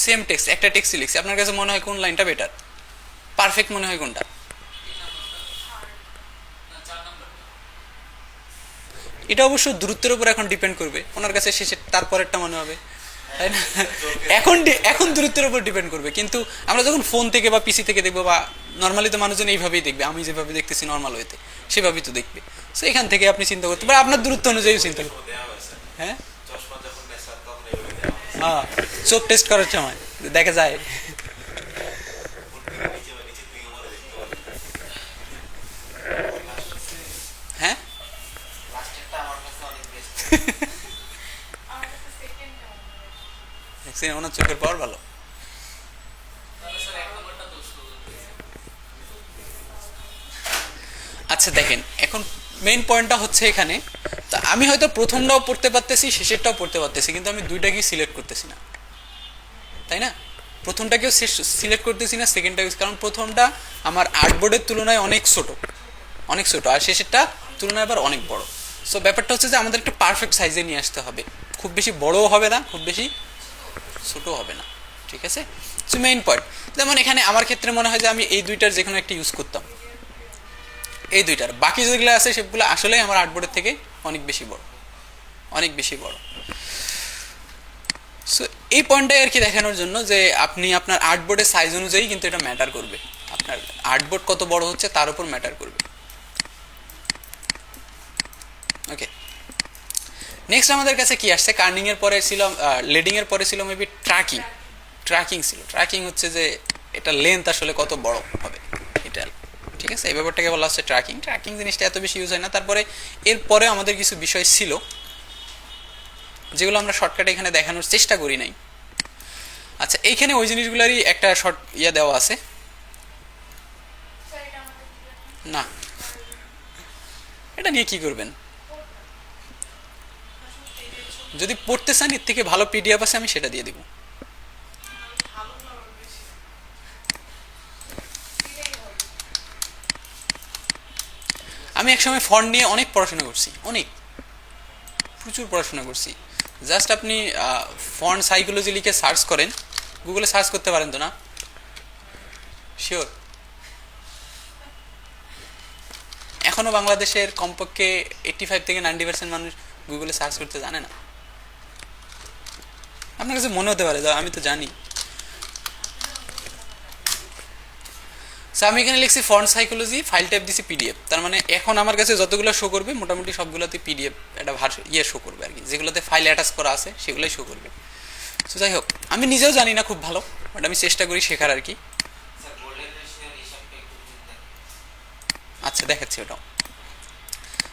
সেম টেক্সট, একটা টেক্সটই লিখছি। আপনার কাছে মনে হয় কোন লাইনটা বেটার, পারফেক্ট মনে হয় কোনটা? এটা অবশ্য দূরত্বের উপর এখন ডিপেন্ড করবে, ওনার কাছে শেষে তারপরেরটা মনে হবে, তাই না? এখন দূরত্বের উপর ডিপেন্ড করবে, কিন্তু আমরা যখন ফোন থেকে বা পিসি থেকে দেখবো, বা নর্মালি তো মানুষজন এইভাবেই দেখবে, আমি যেভাবে দেখতেছি নর্মাল ওয়েতে সেভাবেই তো দেখবে। সো এখান থেকে আপনি চিন্তা করতে পারেন, আপনার দূরত্ব অনুযায়ী চিন্তা করতে। হ্যাঁ হ্যাঁ, চোখ টেস্ট করার সময় দেখা যায়। হ্যাঁ, ওনার চোখের পাওয়ার ভালো। আচ্ছা দেখেন, এখন মেইন পয়েন্টটা হচ্ছে এখানে, তা আমি হয়তো প্রথমটাও পড়তে পারতেছি, শেষেরটাও পড়তে পারতেছি, কিন্তু আমি দুইটাকেই সিলেক্ট করতেছি না, তাই না? প্রথমটাকেও সিলেক্ট করতেছি না, সেকেন্ডটাকে, কারণ প্রথমটা আমার আর্টবোর্ডের তুলনায় অনেক ছোট, আর শেষেরটা তুলনায় আবার অনেক বড়। সো ব্যাপারটা হচ্ছে যে আমাদের একটা পারফেক্ট সাইজে নিয়ে আসতে হবে, খুব বেশি বড়ও হবে না, খুব বেশি ছোট হবে না, ঠিক আছে? সো মেইন পয়েন্ট, যেমন এখানে আমার ক্ষেত্রে মনে হয় যে আমি এই দুইটার যে কোনো একটা ইউজ করতাম, এই দুইটার, বাকি যেগুলো আছে সেগুলো আসলে আমার আর্টবোর্ডের থেকে অনেক বেশি বড়, অনেক বেশি বড়। সো এই পয়েন্টটাই আর কি দেখানোর জন্য যে আপনি আপনার আর্টবোর্ডের সাইজ অনুযায়ী কিন্তু এটা ম্যাটার করবে, আপনার আর্টবোর্ড কত বড় হচ্ছে তার উপর ম্যাটার করবে। ওকে, নেক্সট আমাদের কাছে কি আসছে, কার্নিং এর পরে ছিল, লেডিং এর পরে ছিল মেবি ট্র্যাকিং। ট্র্যাকিং ছিল, ট্র্যাকিং হচ্ছে যে এটা লেন্থ আসলে কত বড় হবে এটা, ঠিক আছে, এই ব্যাপারটাকে বলা হচ্ছে ট্র্যাকিং। ট্র্যাকিং জিনিসটা এত বেশি ইউজ হয় না। তারপরে এরপরে আমাদের কিছু বিষয় ছিল যেগুলো আমরা শর্টকাটে এখানে দেখানোর চেষ্টা করি নাই। আচ্ছা, এইখানে ওই জিনিসগুলোরই একটা শর্ট দেওয়া আছে না, এটা নিয়ে কি করবেন? যদি পড়তে চান এর থেকে ভালো পিডিএফ আছে, আমি সেটা দিয়ে দিব। আমি একসময় ফন্ট নিয়ে অনেক পড়াশোনা করছি, অনেক প্রচুর পড়াশোনা করছি। জাস্ট আপনি ফন্ট সাইকোলজি লিখে সার্চ করেন, গুগলে সার্চ করতে পারেন তো না? শিওর। এখনো বাংলাদেশের কমপক্ষে 85 থেকে 90% মানুষ গুগলে সার্চ করতে জানে না। আপনার কাছে মনে হতে পারে আমি তো জানি। আমি এখানে লিখছি ফন্ট সাইকোলজি, ফাইল টাইপ দিছি পিডিএফ। তার মানে এখন আমার কাছে যতগুলো শো করবে মোটামুটি সবগুলোতে পিডিএফ একটা শো করবে আর কি, যেগুলোতে ফাইল অ্যাটাচ করা আছে সেগুলোই শো করবে। তো যাই হোক, আমি নিজেও জানি না খুব ভালো, বাট আমি চেষ্টা করি শেখার আর কি। আচ্ছা, দেখাচ্ছি ওটাও।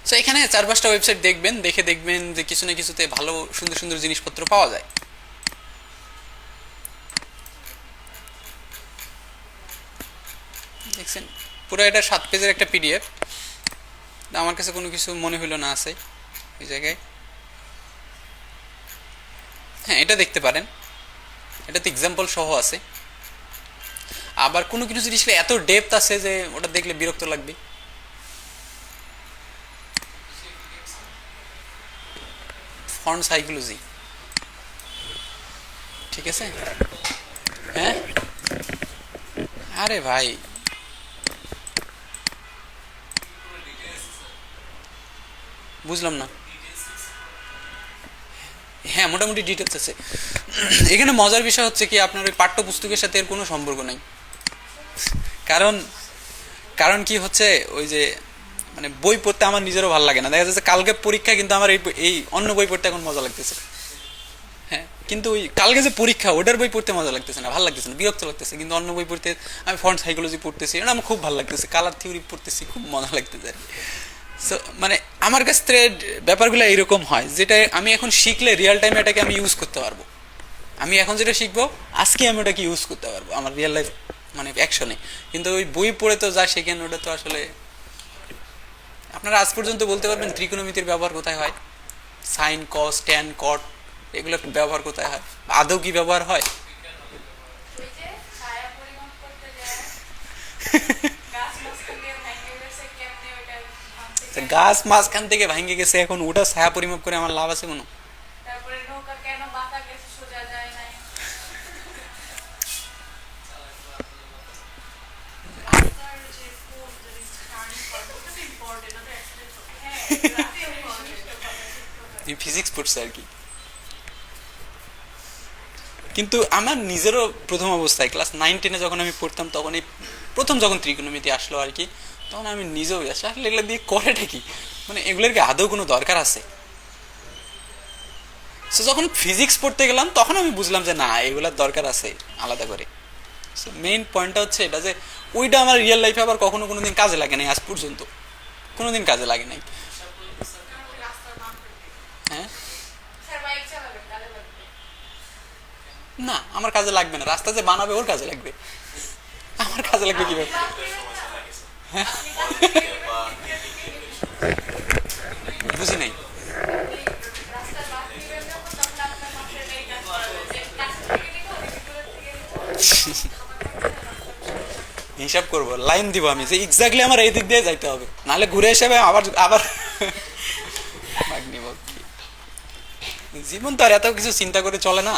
সো এখানে 4-5টা ওয়েবসাইট দেখবেন, দেখে দেখবেন যে কিছু না কিছুতে ভালো সুন্দর সুন্দর জিনিসপত্র পাওয়া যায়। দেখছেন, পুরো এটা 7 পেজের একটা পিডিএফ। আমার কাছে কোনো কিছু মনে হইলো না আছে ওই জায়গায়। হ্যাঁ, এটা দেখতে পারেন, এটাতে এক্সাম্পল সহ আছে। আবার কোনো কিছু জিনিস এত ডেপথ আছে যে ওটা দেখলে বিরক্ত লাগবে। ফন্ট সাইকোলজি, ঠিক আছে। হ্যাঁ, আরে ভাই বুঝলাম না। হ্যাঁ, মোটামুটি ডিটেলস আছে এখানে। মজার বিষয় হচ্ছে কি, আপনার ওই পাঠ্যপুস্তকের সাথে এর কোনো সম্পর্ক নেই। কারণ কারণ কি হচ্ছে, ওই যে মানে বই পড়তে আমার নিজেরও ভালো লাগে না। দেখা যাচ্ছে কালকে পরীক্ষা, কিন্তু আমার এই অন্য বই পড়তে এখন মজা লাগতেছে। হ্যাঁ, কিন্তু ওই কালকে যে পরীক্ষা ওটার বই পড়তে মজা লাগতেছে না, ভালো লাগতেছে না, বিরক্ত লাগতেছে। কিন্তু অন্য বই পড়তে, আমি ফন্ট সাইকোলজি পড়তেছি, এটা আমার খুব ভালো লাগতেছে, কালার থিওরি পড়তেছি, খুব মজা লাগতেছে। সো মানে আমার কাছ থেকে ব্যাপারগুলো এইরকম হয়, যেটা আমি এখন শিখলে রিয়েল টাইমে এটাকে আমি ইউজ করতে পারবো। আমি এখন যেটা শিখবো আজকে আমি ওটাকে ইউজ করতে পারবো আমার রিয়েল লাইফ মানে অ্যাকশনে। কিন্তু ওই বই পড়ে তো যা শেখেন ওটা তো আসলে, আপনারা আজ পর্যন্ত বলতে পারবেন ত্রিকোণমিতির ব্যবহার কোথায় হয়? সাইন, কস, ট্যান, কট, এগুলোর ব্যবহার কোথায় হয়? আদৌ কি ব্যবহার হয়? গাছ মাঝখান থেকে ভাঙে গেছে, এখন ওটা ছায়া পরিমাপ করে আমার লাভ আছে কোনো? ফিজিক্স পড়ছে আর কি। কিন্তু আমার নিজেরও প্রথম অবস্থায় ক্লাস 9-10 যখন আমি পড়তাম, তখন এই প্রথম যখন ত্রিকোণমিতি আসলো আর কি, তখন আমি নিজেও আসলে এগুলো দিয়ে করেটা কি, মানে এগুলোর কি আদৌ কোনো দরকার আছে? সো যখন ফিজিক্স পড়তে গেলাম তখন আমি বুঝলাম যে না, এগুলোর দরকার আছে আলাদা করে। সো মেইন পয়েন্টটা হচ্ছে এটা যে ওইটা আমার রিয়েল লাইফে আবার কখনো কোনোদিন কাজে লাগে নাই, আজ পর্যন্ত কোনোদিন কাজে লাগে নাই। হ্যাঁ, না আমার কাজে লাগবে না, রাস্তা যে বানাবে ওর কাজে লাগবে, আমার কাজে লাগবে কিভাবে? বুঝি নাই। হিসাব করবো, লাইন দিব আমি যে এক্স্যাক্টলি আমার এই দিক দিয়ে যাইতে হবে, নাহলে ঘুরে এসে আবার আবার জীবন তো আর এত কিছু চিন্তা করে চলে না,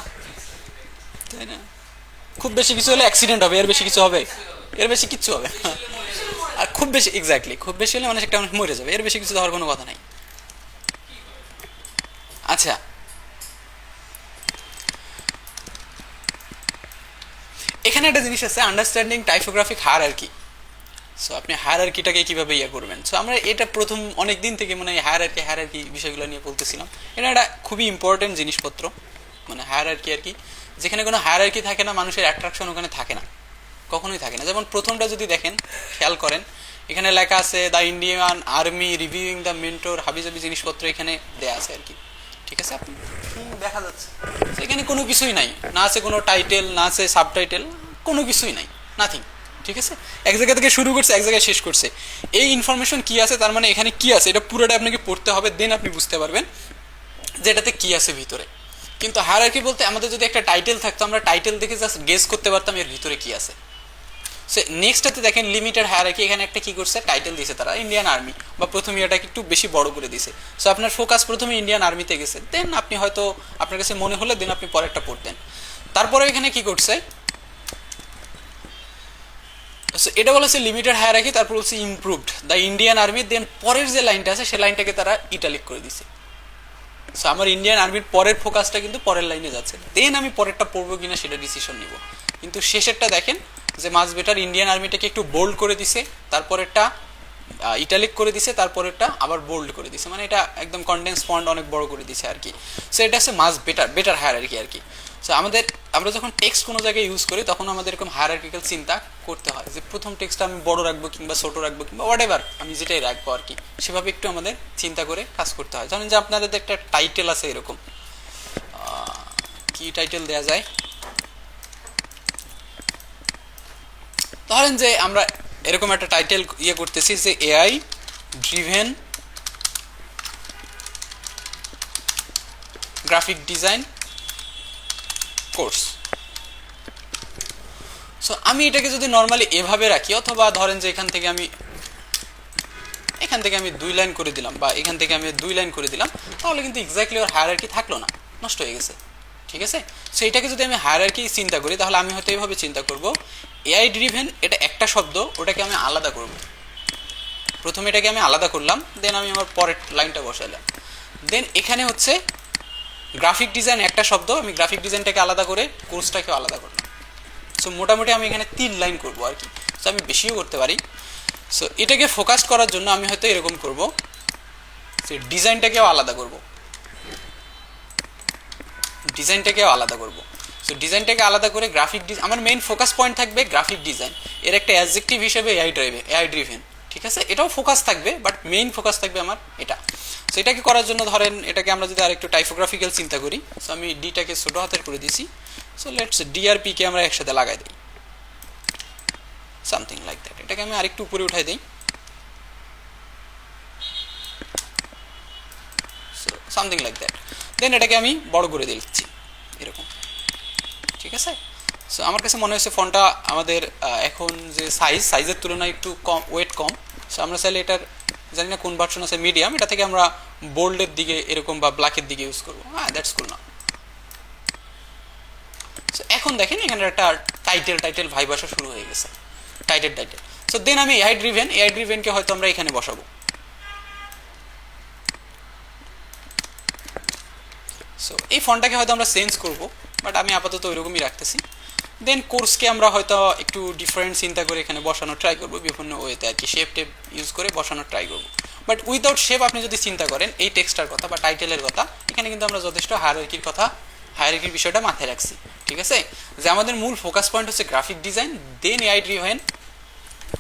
তাই না? খুব বেশি কিছু হলে অ্যাক্সিডেন্ট হবে, এর বেশি কিছু হবে? এর বেশি কিচ্ছু হবে। আর খুব বেশি, এক্স্যাক্টলি খুব বেশি হলে মানুষ একটা মানুষ মরে যাবে, এর বেশি কিছু হওয়ার কোনো কথা নাই। আচ্ছা, আচ্ছা, এখানে একটা জিনিস আছে, আন্ডারস্ট্যান্ডিং টাইপোগ্রাফিক হায়ারার্কি। সো আপনি হায়ারার্কিটাকে কিভাবে ইয়ে করবেন। সো আমরা এটা প্রথম অনেক দিন থেকে মানে হায়ারার্কি বিষয়গুলো নিয়ে বলতেছিলাম। এটা একটা খুবই ইম্পর্টেন্ট জিনিসপত্র, মানে হায়ারার্কি আর কি। যেখানে কোনো হায়ারার্কি থাকে না, মানুষের অ্যাট্রাকশন ওখানে থাকে না, কখনোই থাকে না। যেমন প্রথমটা যদি দেখেন, খেয়াল করেন, এখানে লেখা আছে the Indian army reviewing the mentor, হাবিজাবি জিনিসপত্র এখানে দেয়া আছে আর কি। ঠিক আছে, আপনি দেখা যাচ্ছে এখানে কোনো কিছুই নাই, না আছে কোনো টাইটেল, না আছে সাবটাইটেল, কোনো কিছুই নাই, নাথিং। ঠিক আছে, এক জায়গা থেকে শুরু করছে, এক জায়গায় শেষ করছে। এই ইনফরমেশন কি আছে, তার মানে এখানে কি আছে, এটা পুরোটা আপনাকে পড়তে হবে, দেন আপনি বুঝতে পারবেন যে এটাতে কি আছে ভিতরে। কিন্তু হায়ারার্কি বলতে আমাদের যদি একটা টাইটেল থাকতো, আমরা টাইটেল দেখে জাস্ট গেস করতে পারতাম এর ভিতরে কি আছে। সো নেক্সটটাতে দেখেন লিমিটেড হায়ারার্কি, এখানে একটা কি করছে, টাইটেল দিয়েছে তারা ইন্ডিয়ান আর্মি, বা প্রথম ইয়াটাকে একটু বেশি বড় করে দিছে। সো আপনার ফোকাস প্রথমে ইন্ডিয়ান আর্মিতে গেছে, দেন আপনি হয়তো আপনার কাছে মনে হলে দেন আপনি পরেরটা পড়তেন। তারপরে এখানে কি করছে, এটা বলেছে লিমিটেড হায়ারার্কি, তারপর বলছে ইমপ্রুভড দ্য ইন্ডিয়ান আর্মি, দেন পরের যে লাইনটা আছে সেই লাইনটাকে তারা ইটালিক করে দিছে। সো আমার ইন্ডিয়ান আর্মির পরের ফোকাসটা কিন্তু পরের লাইনে যাচ্ছে, দেন আমি পরেরটা পড়বো কিনা সেটা ডিসিশন নিব। কিন্তু শেষেরটা দেখেন যে মাস বেটার ইন্ডিয়ান আর্মিটাকে একটু বোল্ড করে দিছে, তারপরেরটা ইটালিক করে দিছে, তারপরেরটা আবার বোল্ড করে দিছে, মানে এটা একদম কন্ডেন্স ফন্ট অনেক বড় করে দিছে আর কি। সো এটা হচ্ছে মাস বেটার হায়ারার্কি আর কি। সো আমরা যখন টেক্সট কোনো জায়গায় ইউজ করি তখন আমাদের এরকম হায়ারার্কিক্যাল চিন্তা করতে হয় যে প্রথম টেক্সটটা আমি বড় রাখবো কিংবা ছোট রাখবো কিংবা হোয়াট এভার আমি যেটাই রাখবো আর কি, সেভাবে একটু আমাদের চিন্তা করে কাজ করতে হয়। জানেন যে আপনাদের একটা টাইটেল আছে এরকম, কি টাইটেল দেয়া যায়, ধরেন যে আমরা এরকম একটা টাইটেল ইয়ে করতেছি যে AI driven graphic design course. So আমি এটাকে যদি নর্মালি এভাবে রাখি, অথবা ধরেন যে এখান থেকে আমি 2 লাইন করে দিলাম, বা এখান থেকে আমি 2 লাইন করে দিলাম, তাহলে কিন্তু এক্স্যাক্টলি ওর হায়ারার্কি থাকলো না, নষ্ট হয়ে গেছে। ঠিক আছে, সো এটাকে যদি আমি হায়ারার্কি চিন্তা করি, তাহলে আমি হয়তো এইভাবে চিন্তা করব, এআই ড্রিভেন এটা একটা শব্দ, ওটাকে আমি আলাদা করব। প্রথমে এটাকে আমি আলাদা করলাম, দেন আমি আমার পরের লাইনটা বসাইলাম। দেন এখানে হচ্ছে গ্রাফিক ডিজাইন একটা শব্দ, আমি গ্রাফিক ডিজাইনটাকে আলাদা করে কোর্সটাকেও আলাদা করলাম। সো মোটামুটি আমি এখানে 3 লাইন করবো আর কি। সো আমি বেশিও করতে পারি। সো এটাকে ফোকাস করার জন্য আমি হয়তো এরকম করব, সে ডিজাইনটাকেও আলাদা করব, সো ডিজাইনটাকে আলাদা করে গ্রাফিক ডিজাইন, আমার মেইন ফোকাস পয়েন্ট থাকবে গ্রাফিক ডিজাইন, এর একটা অ্যাডজেক্টিভ হিসেবে এআই ড্রিভেন। ঠিক আছে, এটাও ফোকাস থাকবে, বাট মেইন ফোকাস থাকবে আমার এটা। সো এটাকে করার জন্য ধরেন এটাকে আমরা যদি আর একটু টাইপোগ্রাফিক্যাল চিন্তা করি, সো আমি ডিটাকে ছোট হাতের করে দিছি। সো লেটস ডিআরপি কে আমরা একসাথে লাগাই দিই, সামথিং লাইক দ্যাট। এটাকে আমি আরেকটু উপরে উঠাই দিই, সামথিং লাইক দ্যাট। দেন এটাকে আমি বড় করে দিচ্ছি এরকম। ঠিক আছে, সো আমার কাছে মনে হচ্ছে ফন্টটা আমাদের এখন যে সাইজের তুলনায় একটু কম, ওয়েট কম। সো আমরা চাইলে এটার জানি না কোন ভার্সন আছে, মিডিয়াম, এটা থেকে আমরা বোল্ডের দিকে এরকম বা ব্ল্যাকের দিকে ইউজ করবো। হ্যাঁ, দ্যাটস কুল না। সো এখন দেখেন এখানে একটা টাইটেল ভাইব আসা শুরু হয়ে গেছে, টাইটেল। সো দেন আমি এআই ড্রিভেনকে হয়তো আমরা এখানে বসাবো। সো এই ফন্টটাকে হয়তো আমরা চেঞ্জ করবো, বাট আমি আপাতত ওইরকমই রাখতেছি। দেন কোর্সকে আমরা হয়তো একটু ডিফারেন্ট চিন্তা করে এখানে বসানোর ট্রাই করবো, বিভিন্ন ওয়েতে আর কি, শেপ টেপ ইউজ করে বসানোর ট্রাই করবো। বাট উইদাউট শেপ আপনি যদি চিন্তা করেন এই টেক্সটার কথা বা টাইটেলের কথা, এখানে কিন্তু আমরা যথেষ্ট হায়ারার্কির বিষয়টা মাথায় রাখছি। ঠিক আছে, যে আমাদের মূল ফোকাস পয়েন্ট হচ্ছে গ্রাফিক ডিজাইন, দেন এআই ড্রিভেন।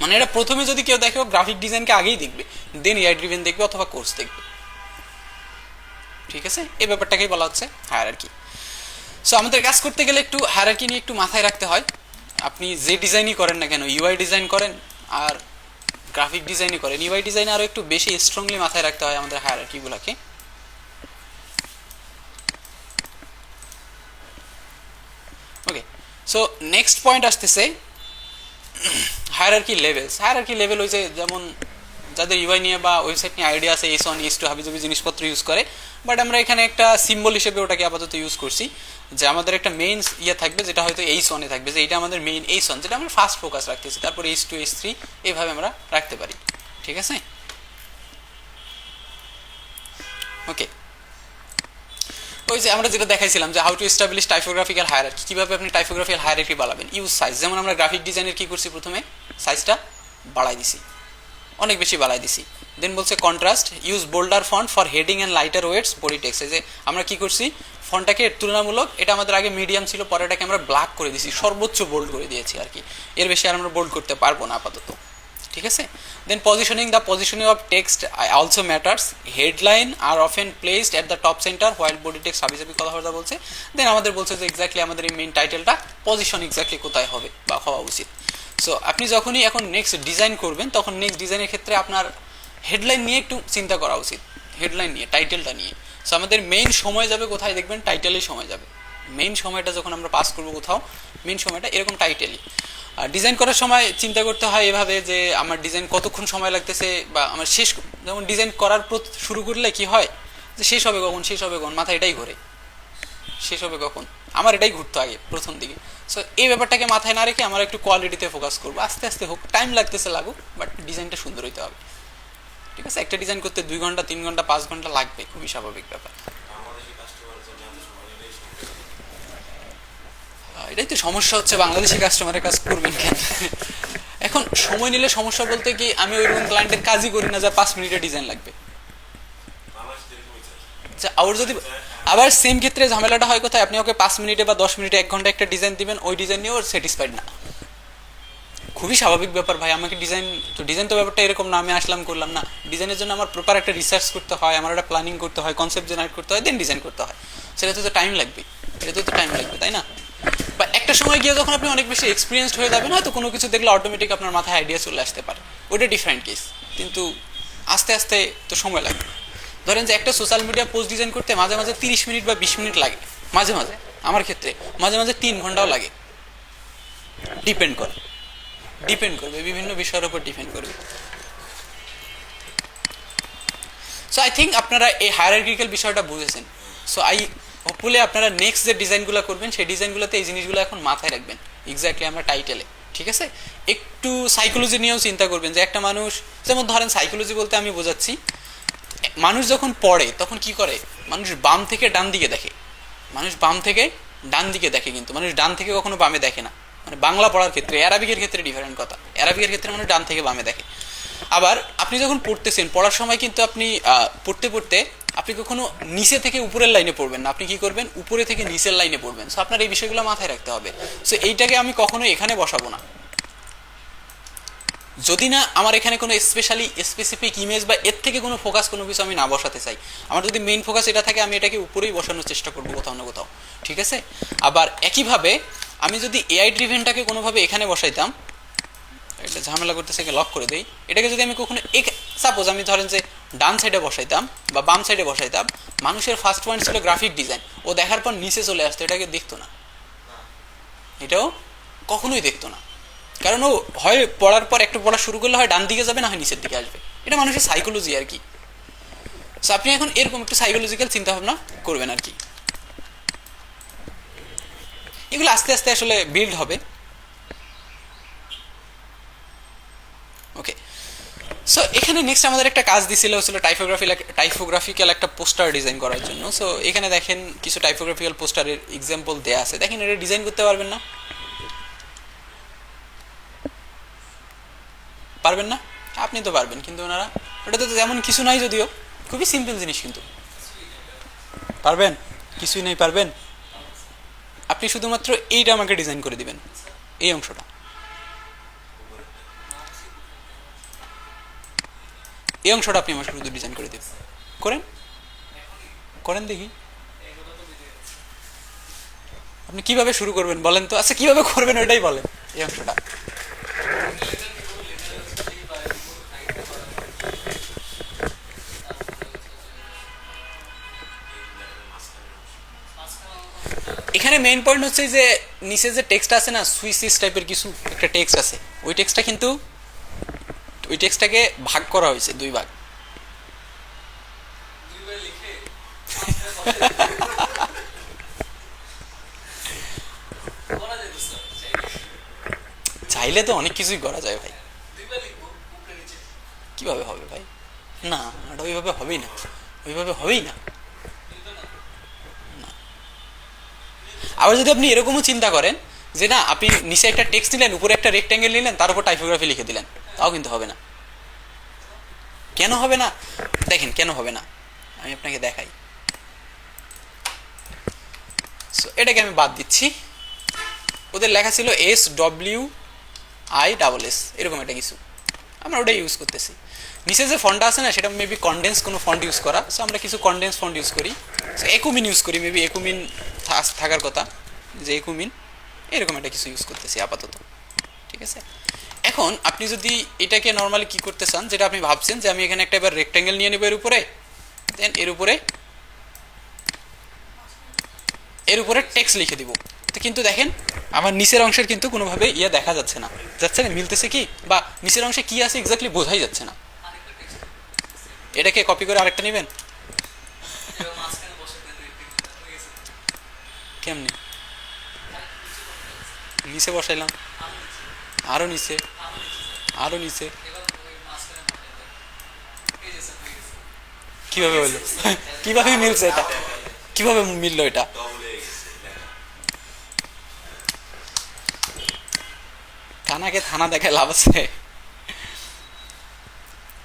মানে এটা প্রথমে যদি কেউ দেখে গ্রাফিক ডিজাইনকে আগেই দেখবে, দেন এআই ড্রিভেন দেখবে অথবা কোর্স দেখবে। ঠিক আছে, এই ব্যাপারটাকেই বলা হচ্ছে হায়ারার্কি। সো আমাদের কাজ করতে গেলে একটু হায়ারার্কি নিয়ে একটু মাথায় রাখতে হয়। আপনি যে ডিজাইনই করেন না কেন, ইউআই ডিজাইন করেন আর গ্রাফিক ডিজাইনই করেন, ইউআই ডিজাইনে আরও একটু বেশি স্ট্রংলি মাথায় রাখতে হয় আমাদের হায়ারার্কিগুলোকে। ওকে, সো নেক্সট পয়েন্ট আসতেছে হায়ারার্কি লেভেল হয়েছে, যেমন যাদের ইউআই নিয়ে বা ওয়েবসাইট নিয়ে আইডিয়া আছে, এইস1 এইস2 হাবিজাবি জিনিসপত্র ইউজ করে, বাট আমরা এখানে একটা সিম্বল হিসেবে ওটাকে আপাতত ইউজ করছি, যে আমাদের একটা মেইন ইয়ে থাকবে যেটা হয়তো এইস1 থাকবে, যে এটা আমাদের মেইন এইস1, যেটা আমরা ফার্স্ট ফোকাস রাখতেছি, তারপর এইস2 এইস3 এইভাবে আমরা রাখতে পারি। ঠিক আছে, ওকে। ওই যে আমরা যেটা দেখাইছিলাম যে how to establish typographical hierarchy, কিভাবে আপনি টাইপোগ্রাফিক্যাল হায়ারার্কি বাড়াবেন। ইউজ সাইজ, যেমন আমরা গ্রাফিক ডিজাইনের কি করছি, প্রথমে সাইজটা বাড়াই দিছি, অনেক বেশি বাড়াই দিছি। দেন বলছে contrast, use bolder font for heading and lighter weights body text. যে আমরা কি করছি, ফন্টটাকে তুলনামূলক, এটা আমাদের আগে মিডিয়াম ছিল, পরে এটাকে আমরা ব্ল্যাক করে দিয়েছি, সর্বোচ্চ বোল্ড করে দিয়েছি আর কি, এর বেশি আর আমরা বোল্ড করতে পারবো না আপাতত, ঠিক আছে। Then positioning, the positioning of text also matters, headline are often placed at the top centre while body text হাবিজাবি কথাবার্তা বলছে। দেন আমাদের বলছে যে এক্স্যাক্টলি আমাদের এই মেইন টাইটেলটা পজিশন এক্স্যাক্টলি কোথায় হবে বা হওয়া উচিত। সো আপনি যখনই এখন নেক্সট ডিজাইন করবেন, তখন নেক্সট ডিজাইনের ক্ষেত্রে আপনার হেডলাইন নিয়ে একটু চিন্তা করা উচিত, হেডলাইন নিয়ে, টাইটেলটা নিয়ে। সো আমাদের মেইন সময় যাবে কোথায়, দেখবেন টাইটেলেই সময় যাবে। মেইন সময়টা যখন আমরা পাস করবো কোথাও, মেইন সময়টা এরকম টাইটেলই। আর ডিজাইন করার সময় চিন্তা করতে হয় এভাবে যে আমার ডিজাইন কতক্ষণ সময় লাগতেছে, বা আমার শেষ, যেমন ডিজাইন করার শুরু করলে কি হয় যে শেষ হবে কখন, শেষ হবে কখন, মাথা এটাই ঘোরে, শেষ হবে কখন, আমার এটাই ঘুরতো আগে প্রথম দিকে। সো এই ব্যাপারটাকে মাথায় না রেখে আমরা একটু কোয়ালিটিতে ফোকাস করবো, আস্তে আস্তে হোক, টাইম লাগতেছে লাগুক, বাট ডিজাইনটা সুন্দর হইতে হবে, ঠিক আছে। একটা ডিজাইন করতে 2 ঘন্টা 3 ঘন্টা 5 ঘন্টা লাগবে, খুবই স্বাভাবিক ব্যাপার। এটাই তো সমস্যা হচ্ছে, বাংলাদেশি কাস্টমারের কাজ করবেন কেন। এখন সময় নিলে সমস্যা বলতে কি, আমি ওইরকম ক্লায়েন্টের কাজই করি না যা 5 মিনিটে ডিজাইন লাগবে। আর যদি আবার সেম ক্ষেত্রে ঝামেলাটা হয় কোথায়, আপনি ওকে 5 মিনিটে বা 10 মিনিটে 1 ঘন্টা একটা ডিজাইন দিবেন, ওই ডিজাইন নিয়ে ওর স্যাটিসফাইড না, খুবই স্বাভাবিক ব্যাপার ভাই। আমাকে ডিজাইন তো ব্যাপারটা এরকম না আমি আসলাম করলাম না, ডিজাইনের জন্য আমার প্রপার একটা রিসার্চ করতে হয়, আমার একটা প্ল্যানিং করতে হয়, কনসেপ্ট জেনারেট করতে হয়, দেন ডিজাইন করতে হয়। সেটাতে তো টাইম লাগবে, এটাতে তো টাইম লাগবে, তাই না? বা একটা সময় গিয়ে যখন আপনি অনেক বেশি এক্সপিরিয়েন্সড হয়ে যাবেন, হয়তো কোনো কিছু দেখলে অটোমেটিক আপনার মাথায় আইডিয়া চলে আসতে পারে, ওটা ডিফারেন্ট কেস। কিন্তু আস্তে আস্তে তো সময় লাগবে। ধরেন যে একটা সোশ্যাল মিডিয়া পোস্ট ডিজাইন করতে মাঝে মাঝে 30 মিনিট বা 20 মিনিট লাগে, মাঝে মাঝে, আমার ক্ষেত্রে মাঝে মাঝে 3 ঘন্টাও লাগে, ডিপেন্ড করবে বিভিন্ন বিষয়ের উপর ডিপেন্ড করবে। সো আই থিঙ্ক আপনারা এই হায়ারার্কিক্যাল বিষয়টা বুঝেছেন। সো হোপফুলি আপনারা নেক্সট যে ডিজাইনগুলো করবেন, সেই ডিজাইনগুলোতে এই জিনিসগুলো এখন মাথায় রাখবেন, এক্স্যাক্টলি আমরা টাইটেলে, ঠিক আছে। একটু সাইকোলজি নিয়েও চিন্তা করবেন, যে একটা মানুষ, যেমন ধরেন সাইকোলজি বলতে আমি বোঝাচ্ছি, মানুষ যখন পড়ে তখন কি করে, মানুষ বাম থেকে ডান দিকে দেখে, মানুষ বাম থেকে ডান দিকে দেখে, কিন্তু মানুষ ডান থেকে কখনো বামে দেখে না। মানে বাংলা পড়ার ক্ষেত্রে, অ্যারাবিকের ক্ষেত্রে ডিফারেন্ট কথা, অ্যারাবিকের ক্ষেত্রে মানুষ ডান থেকে বামে দেখে। আবার আপনি যখন পড়তেছেন, পড়ার সময় কিন্তু আপনি পড়তে পড়তে আপনি কখনো নিচে থেকে উপরের লাইনে পড়বেন না, আপনি কি করবেন, উপরে থেকে নিচের লাইনে পড়বেন। সো আপনার এই বিষয়গুলো মাথায় রাখতে হবে। সো এইটাকে আমি কখনো এখানে বসাবো না, যদি না আমার এখানে কোনো স্পেসিফিক ইমেজ বা এর থেকে কোনো ফোকাস কোনো কিছু আমি না বসাতে চাই। আমার যদি মেইন ফোকাস এটা থাকে, আমি এটাকে উপরেই বসানোর চেষ্টা করবো কোথাও না কোথাও, ঠিক আছে। আবার একইভাবে আমি যদি এআই ড্রিভেনটাকে কোনোভাবে এখানে বসাইতাম, এটা ঝামেলা করতেছে, লক করে দেই, এটাকে যদি আমি কখনো সাপোজ আমি ধরেন যে ডান সাইডে বসাইতাম বা বাম সাইডে বসাইতাম, মানুষের ফার্স্ট পয়েন্ট ছিল গ্রাফিক ডিজাইন, ও দেখার পর নিচে চলে আসতো, এটাকে দেখতো না, এটাও কখনোই দেখতো না। কারণ ও হয় পড়ার পর একটু পড়া শুরু করলে হয় ডান দিকে যাবে, না হয় নিচের দিকে আসবে, এটা মানুষের সাইকোলজি আর কি। সো আপনি এখন এরকম একটু সাইকোলজিক্যাল চিন্তা ভাবনা করবেন আর কি, এগুলো আস্তে আস্তে আসলে বিল্ড হবে। ওকে, সো এখানে নেক্সট আমাদের একটা কাজ দিছিল, ছিল টাইপোগ্রাফিক্যাল একটা পোস্টার ডিজাইন করার জন্য। সো এখানে দেখেন কিছু টাইপোগ্রাফিক্যাল পোস্টারের এক্সাম্পল দেয়া আছে, দেখেন এটা ডিজাইন করতে পারবেন না, পারবেন না, আপনি তো পারবেন, কিন্তু ওনারা, ওটাতে তো তেমন কিছু নাই, যদিও খুবই সিম্পল জিনিস, কিন্তু পারবেন, কিছুই নাই, পারবেন। আপনি শুধুমাত্র এইটা আমাকে ডিজাইন করে দিবেন, এই অংশটা, এই অংশটা আপনি আমার শুধু ডিজাইন করে দেবেন, করেন দেখি আপনি কিভাবে শুরু করবেন বলেন তো। আচ্ছা কিভাবে করবেন ওইটাই বলেন, এই অংশটা। এখানে মেইন পয়েন্ট হচ্ছে যে নিচে যে টেক্সট আছে না, সুইসিস টাইপের কিছু একটা টেক্সট আছে, ওই টেক্সটটা কিন্তু, ওই টেক্সটটাকে ভাগ করা হয়েছে 2 ভাগ। চাইলে তো অনেক কিছুই করা যায় ভাই, কিভাবে হবে ভাই, না এটা ওইভাবে হবেই না, ওইভাবে হবেই না, না আবার যদি আপনি এরকমও চিন্তা করেন যে না আপনি নিচে একটা টেক্সট নিলেন, উপরে একটা রেক্ট্যাঙ্গেল নিলেন, তার উপর টাইপোগ্রাফি লিখে দিলেন, তাও কিন্তু হবে না। কেন হবে না? দেখেন কেন হবে না, আমি আপনাকে দেখাই। সো এটাকে আমি বাদ দিচ্ছি। ওদের লেখা ছিল SWISS এরকম একটা কিছু, আমরা ওটা ইউজ করতেছি। নিচে যে ফন্টটা আছে না সেটা মেবি কনডেন্স কোনো ফন্ট ইউজ করা, সো আমরা কিছু কনডেন্স ফন্ট ইউজ করি, সো একুমিন ইউজ করি, মেবি একুমিন থাকার কথা, যে একুমিন এরকম একটা কিছু ইউজ করতেছি আপাতত। ঠিক আছে, এখন আপনি যদি এটাকে নর্মালি কি করতে চান, যেটা আপনি ভাবছেন যে আমি এখানে একটা এবার রেক্ট্যাঙ্গেল নিয়ে নেবো এর উপরে, দেন এর উপরে টেক্সট লিখে দিব, তো কিন্তু দেখেন আমার নিচের অংশের কিন্তু কোনোভাবে ইয়ে দেখা যাচ্ছে না, মিলতেছে কি, বা নিচের অংশে কি আছে এক্স্যাক্টলি বোঝাই যাচ্ছে না। এটাকে কপি করে আরেকটা নেবেন, কেমনি নিচে বসাইলাম, আরো নিচে, আরো নিচে, কিভাবে হলো? কিভাবে মিলছে এটা, কিভাবে মিললো এটা? কানাকে থানা দেখায় লাভ আছে?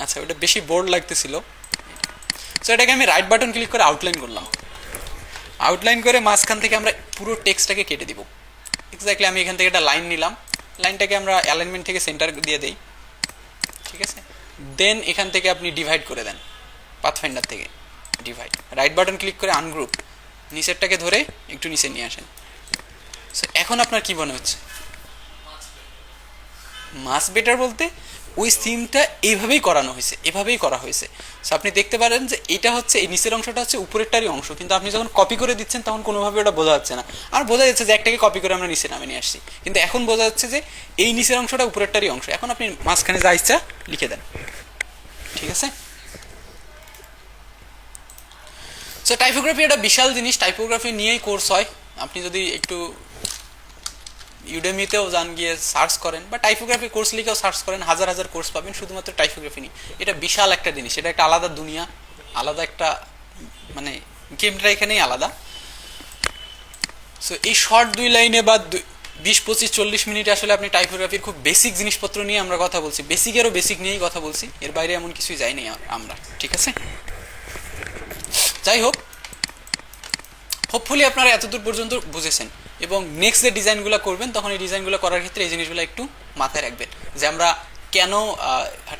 আচ্ছা ওটা বেশি বোর্ড লাগতেছিল, সো এটাকে আমি রাইট বাটন ক্লিক করে আউটলাইন করলাম। আউটলাইন করে মাঝখান থেকে আমরা পুরো টেক্সটটাকে কেটে দিব। এক্স্যাক্টলি আমি এখান থেকে একটা লাইন নিলাম, লাইনটাকে আমরা অ্যালাইনমেন্ট থেকে সেন্টার দিয়ে দেই। ঠিক আছে, দেন এখান থেকে আপনি ডিভাইড করে দেন, পাথফাইন্ডার থেকে ডিভাইড, রাইট বাটন ক্লিক করে আনগ্রুপ, নিচেরটাকে ধরে একটু নিচে নিয়ে আসেন। সো এখন আপনার কি মনে হচ্ছে? মাস বেটার বলতে ওই থিমটা এইভাবেই করানো হয়েছে, এভাবেই করা হয়েছে। সো আপনি দেখতে পারেন যে এটা হচ্ছে এই নিচের অংশটা হচ্ছে উপরেরটারই অংশ, কিন্তু আপনি যখন কপি করে দিচ্ছেন তখন কোনোভাবে ওটা বোঝা যাচ্ছে না। আর বোঝা যাচ্ছে যে একটাকে কপি করে আমরা নিচে নামে নিয়ে আসছি, কিন্তু এখন বোঝা যাচ্ছে যে এই নিচের অংশটা উপরেরটারই অংশ। এখন আপনি মাঝখানে যা ইচ্ছা লিখে দেন। ঠিক আছে, সো টাইপোগ্রাফি একটা বিশাল জিনিস, টাইপোগ্রাফি নিয়েই কোর্স হয়। আপনি যদি একটু ইউডেমিতেও যান, গিয়ে সার্চ করেন, বা টাইপোগ্রাফি কোর্স লিখেও সার্চ করেন, হাজার হাজার কোর্স পাবেন শুধুমাত্র টাইপোগ্রাফি নিয়ে। এটা বিশাল একটা জিনিস, এটা একটা আলাদা দুনিয়া, আলাদা একটা মানে গেমটা এখানেই আলাদা। সো এই শর্ট 2 লাইনে বা 20-25-40 মিনিটে আসলে আপনি টাইপোগ্রাফির খুব বেসিক জিনিসপত্র নিয়ে আমরা কথা বলছি, বেসিকেরও বেসিক নিয়েই কথা বলছি, এর বাইরে এমন কিছুই যাইনি আমরা। ঠিক আছে, যাই হোক, হোপফুলি আপনারা এতদূর পর্যন্ত বুঝেছেন, এবং নেক্সট যে ডিজাইনগুলো করবেন তখন এই ডিজাইনগুলো করার ক্ষেত্রে এই জিনিসগুলো একটু মাথায় রাখবেন, যে আমরা কেন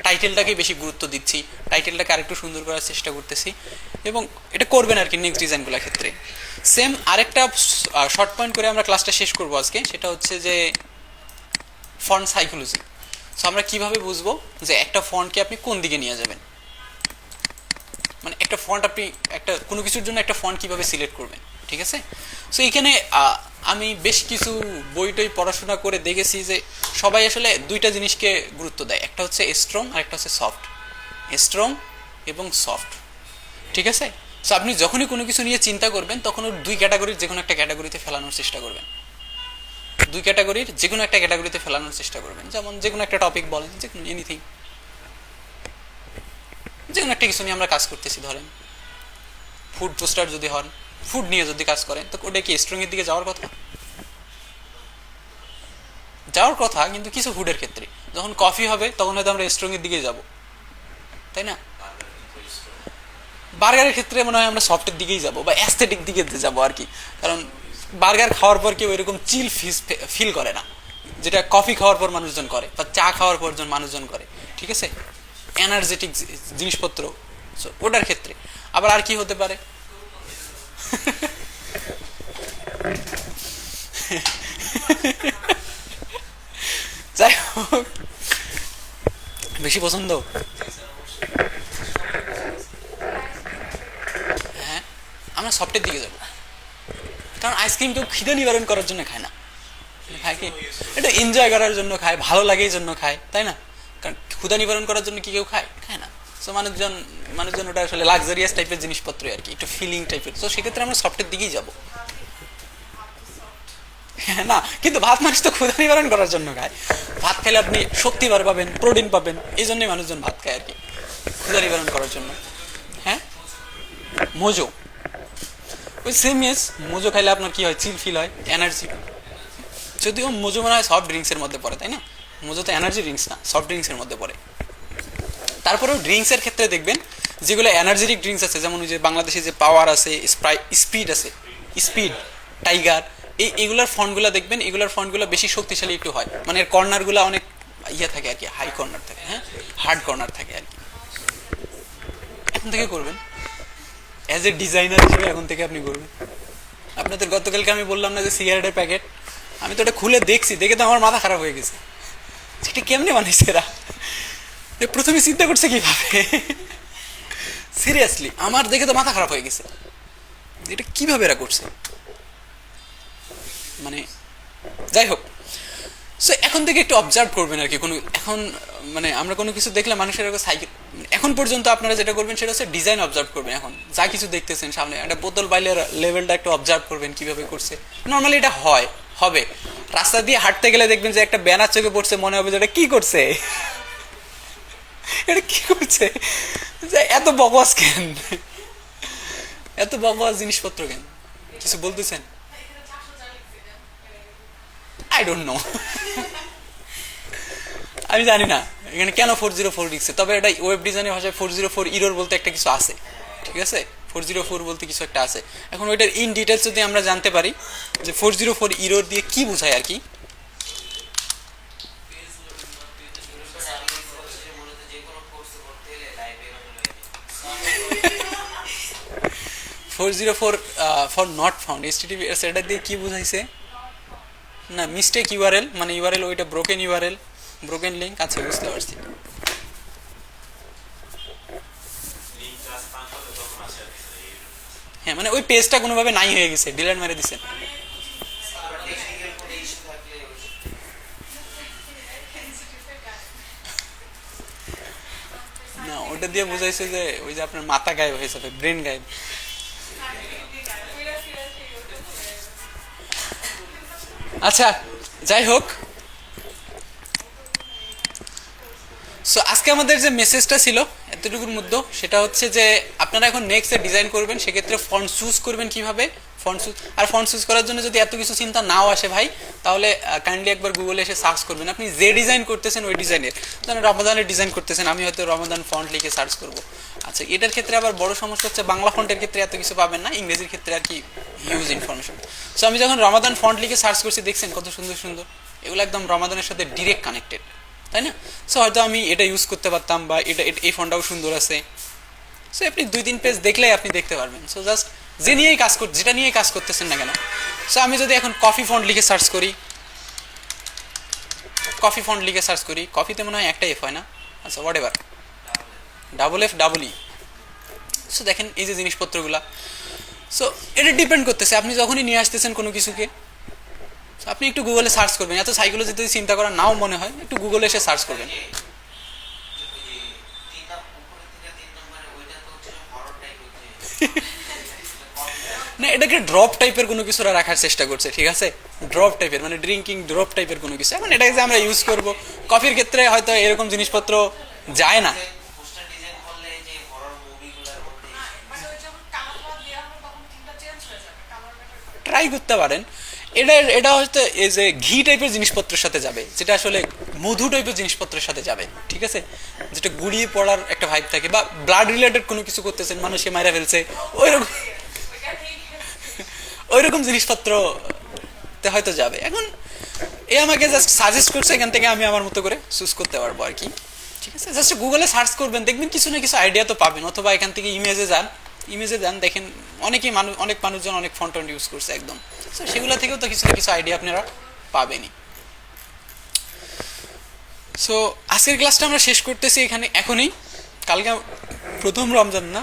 টাইটেলটাকে বেশি গুরুত্ব দিচ্ছি, টাইটেলটাকে আরেকটু সুন্দর করার চেষ্টা করতেছি, এবং এটা করবেন আর কি নেক্সট ডিজাইনগুলোর ক্ষেত্রে। সেম আরেকটা শর্ট পয়েন্ট করে আমরা ক্লাসটা শেষ করবো আজকে, সেটা হচ্ছে যে ফন্ট সাইকোলজি। সো আমরা কিভাবে বুঝবো যে একটা ফন্টকে আপনি কোন দিকে নিয়ে যাবেন, মানে একটা ফন্ট আপনি একটা কোনো কিছুর জন্য একটা ফন্ট কিভাবে সিলেক্ট করবেন। ঠিক আছে, সো এইখানে আমি বেশ কিছু বইটই পড়াশোনা করে দেখেছি যে সবাই আসলে দুইটা জিনিসকে গুরুত্ব দেয়, একটা হচ্ছে স্ট্রং আর একটা হচ্ছে সফট, স্ট্রং এবং সফট। ঠিক আছে, সো আপনি যখনই কোনো কিছু নিয়ে চিন্তা করবেন তখন ওর দুই ক্যাটাগরির যে কোনো একটা ক্যাটাগরিতে ফেলানোর চেষ্টা করবেন, দুই ক্যাটাগরির যে কোনো একটা ক্যাটাগরিতে ফেলানোর চেষ্টা করবেন। যেমন যে কোনো একটা টপিক বলেন, যে কোনো এনিথিং, যে কোনো একটা কিছু নিয়ে আমরা কাজ করতেছি, ধরেন ফুড পোস্টার যদি হন, ফুড নিয়ে যদি কাজ করেন, তো ওটা কি স্ট্রং এর দিকে যাওয়ার কথা? যাওয়ার কথা, কিন্তু কিছু ফুডের ক্ষেত্রে। যখন কফি হবে তখন হয়তো আমরা স্ট্রং এর দিকে যাব, তাই না? বার্গারের ক্ষেত্রে মনে হয় আমরা সফটের দিকেই যাব, বা অ্যাস্থেটিক দিকে যাবো আর কি, কারণ বার্গার খাওয়ার পর কেউ এরকম চিল ফিল করে না, যেটা কফি খাওয়ার পর মানুষজন করে, বা চা খাওয়ার পর মানুষজন করে। ঠিক আছে, এনার্জেটিক জিনিসপত্র, ওটার ক্ষেত্রে। আবার আর কি হতে পারে? যাই হোক, বেশি পছন্দ, হ্যাঁ আমরা সফটের দিকে যাব, কারণ আইসক্রিম কেউ খিদে নিবারণ করার জন্য খায় না, খায় কি এটা এনজয় করার জন্য খায়, ভালো লাগে এই জন্য খায়, তাই না? কারণ ক্ষুধা নিবারণ করার জন্য কি কেউ খায়? খায় না। সো মানুষজন ওটা আসলে লাক্সারিয়াস টাইপের জিনিসপত্র আর কি, একটু ফিলিং টাইপের। তো সেক্ষেত্রে আমরা সফটের দিকেই যাব না, কিন্তু ভাত মানুষ তো ক্ষুধা নিবারণ করার জন্য খায়। ভাত খেলে আপনি শক্তি পাবেন, প্রোটিন পাবেন, এই জন্যই মানুষজন ভাত খায় আর কি, ক্ষুধা নিবারণ করার জন্য। হ্যাঁ, মোজো, ওই সেম ইয়েস, মোজো খাইলে আপনার কি হয়, চিল ফিল হয়, এনার্জি। যদিও মোজো মনে হয় সফট ড্রিঙ্কসের মধ্যে পড়ে, তাই না? মোজো তো এনার্জি ড্রিঙ্কস না, সফট ড্রিঙ্কসের মধ্যে পড়ে। তারপরেও ড্রিঙ্কসের ক্ষেত্রে দেখবেন যেগুলো এনার্জেটিক ড্রিঙ্কস আছে, যেমন ওই যে বাংলাদেশে যে পাওয়ার আছে, স্পিড আছে, স্পিড, টাইগার, এগুলার ফন্টগুলো দেখবেন, এগুলার ফন্টগুলো বেশি শক্তিশালী একটু হয়, মানে এর কর্নারগুলো অনেক ইয়ে থাকে আর কি, হাই কর্নার থাকে, হ্যাঁ, হার্ড কর্নার থাকে আর কি। এখন থেকে করবেন অ্যাজ এ ডিজাইনার হিসেবে, এখন থেকে আপনি করবেন। আপনাদের গতকালকে আমি বললাম না যে সিগারেটের প্যাকেট, আমি তো ওটা খুলে দেখছি, দেখে তো আমার মাথা খারাপ হয়ে গেছে, সেটা কেমনে বানাইছে এরা, প্রথমে চিন্তা করছে কিভাবে, সিরিয়াসলি আমার দেখে তো মাথা খারাপ হয়ে গেছে, এটা কিভাবে এরা করছে, মানে যাই হোক। সো এখন থেকে একটু অবজার্ভ করবেন আর কি, কোনো এখন মানে আমরা কোনো কিছু দেখলে মানুষের সাইকেল, এখন পর্যন্ত আপনারা যেটা করবেন সেটা হচ্ছে ডিজাইন অবজার্ভ করবেন। এখন যা কিছু দেখতেছেন সামনে, একটা বোতল বাইলের লেভেলটা একটু অবজার্ভ করবেন কিভাবে করছে। নর্মালি এটা হবে রাস্তা দিয়ে হাঁটতে গেলে দেখবেন যে একটা ব্যানার চোখে পড়ছে, মনে হবে যে এটা কি করছে, এটা কি করছে, যে এত বকওয়াস কেন, এত বকওয়াস জিনিসপত্র কেন, কিছু বলতেছেন? আই ডোন্ট নো, আমি জানি না এখানে কেন 404 লিখছে, তবে এটা ওয়েব ডিজাইনের ভাষায় 404 ইরোর বলতে একটা কিছু আছে, ঠিক আছে, 404 বলতে কিছু একটা আছে। এখন ওইটার ইন ডিটেলস যদি আমরা জানতে পারি যে 404 ইরোর দিয়ে কি বোঝায় আর কি। ফর নট ফাউন্ড, HTTPS এটা দিয়ে কি বুঝাইছে না, মিস্টেক ইউআরএল, মানে ইউআরএল ওইটা ব্রোকেন ইউআরএল, ব্রোকেন লিঙ্ক আছে, বুঝতে পারছি। হ্যাঁ, মানে ওই পেজটা কোনোভাবে নাই হয়ে গেছে, ডিলিট মেরে দিছে। না, ওটা দিয়ে বুঝাইছে যে ওই যে আপনার মাথা গায়েব হয়ে যাবে, ব্রেন গায়েব। আচ্ছা, যাই হোক, সো আজকে আমাদের যে মেসেজটা ছিল এতটুকুর মধ্যে, সেটা হচ্ছে যে আপনারা এখন নেক্সট ডিজাইন করবেন, সেক্ষেত্রে ফন্ট চুজ করবেন কিভাবে, ফন্ট চুজ, আর ফন্ট চুজ করার জন্য যদি এত কিছু চিন্তা নাও আসে ভাই, তাহলে কাইন্ডলি একবার গুগলে এসে সার্চ করবেন, আপনি যে ডিজাইন করতেছেন ওই ডিজাইনের, ধরেন রমাদানের ডিজাইন করতেছেন, আমি হয়তো রমাদান ফন্ট লিখে সার্চ করব। আচ্ছা, এটার ক্ষেত্রে আবার বড় সমস্যা হচ্ছে বাংলা ফন্টের ক্ষেত্রে এত কিছু পাবেন না, ইংরেজির ক্ষেত্রে আর কি হিউজ ইনফরমেশন। সো আমি যখন রমাদান ফন্ট লিখে সার্চ করছি, দেখছেন কত সুন্দর সুন্দর, এগুলো একদম রমাদানের সাথে ডিরেক্ট কানেক্টেড, তাই না? সো হয়তো আমি এটা ইউজ করতে পারতাম, বা এটা এই ফন্টটাও সুন্দর আছে। সো আপনি 2-3 পেজ দেখলেই আপনি দেখতে পারবেন। সো জাস্ট যে নিয়েই কাজ যেটা নিয়েই কাজ করতেছেন না কেন। সো আমি যদি এখন কফি ফন্ট লিখে সার্চ করি, কফিতে মনে হয় একটা এফ হয় না, আচ্ছা হোয়াট এভার, FF সো দেখেন এই যে জিনিসপত্রগুলা, সো এটা ডিপেন্ড করতেছে আপনি যখনই নিয়ে আসতেছেন কোনো কিছুকে, আপনি একটু গুগলে সার্চ করবেন, এত সাইকোলজি যদি চিন্তা করা নাও মনে হয়, একটু গুগলে এসে সার্চ করবেন। না, এটাকে ড্রপ টাইপের কোনো কিছু রাখার চেষ্টা করছে, ঠিক আছে, ড্রপ টাইপের, মানে ড্রিঙ্কিং ড্রপ টাইপের কোনো কিছু। এখন এটাকে যে আমরা ইউজ করব কফির ক্ষেত্রে, হয়তো এরকম জিনিসপত্র যায় না। ট্রাই করতে পারেন, এটা হয়তো এই যে ঘি টাইপের জিনিসপত্রের সাথে যাবে, যেটা আসলে মধু টাইপের জিনিসপত্রের সাথে যাবে, ঠিক আছে, যেটা গুড়িয়ে পড়ার একটা ভাইব থাকে, বা ব্লাড রিলেটেড কোনো কিছু করতেছেন, মানুষকে মারা ফেলছে, ওইরকম জিনিসপত্র হয়তো যাবে। এখন আমাকে জাস্ট সাজেস্ট করছে, এখান থেকে আমি আমার মতো করে চুজ করতে পারবো আর কি, ঠিক আছে। জাস্ট গুগলে সার্চ করবেন, দেখবেন কিছু না কিছু আইডিয়া তো পাবেন, অথবা এখান থেকে ইমেজে যান, দেখেন অনেক মানুষজন অনেক ফন্ট ইউজ করছে একদম, সেগুলো থেকেও তো কিছু না কিছু আইডিয়া আপনারা পাবেনই। সো আজকের ক্লাসটা আমরা শেষ করতেছি এখানে এখনই, কালকে প্রথম রমজান না,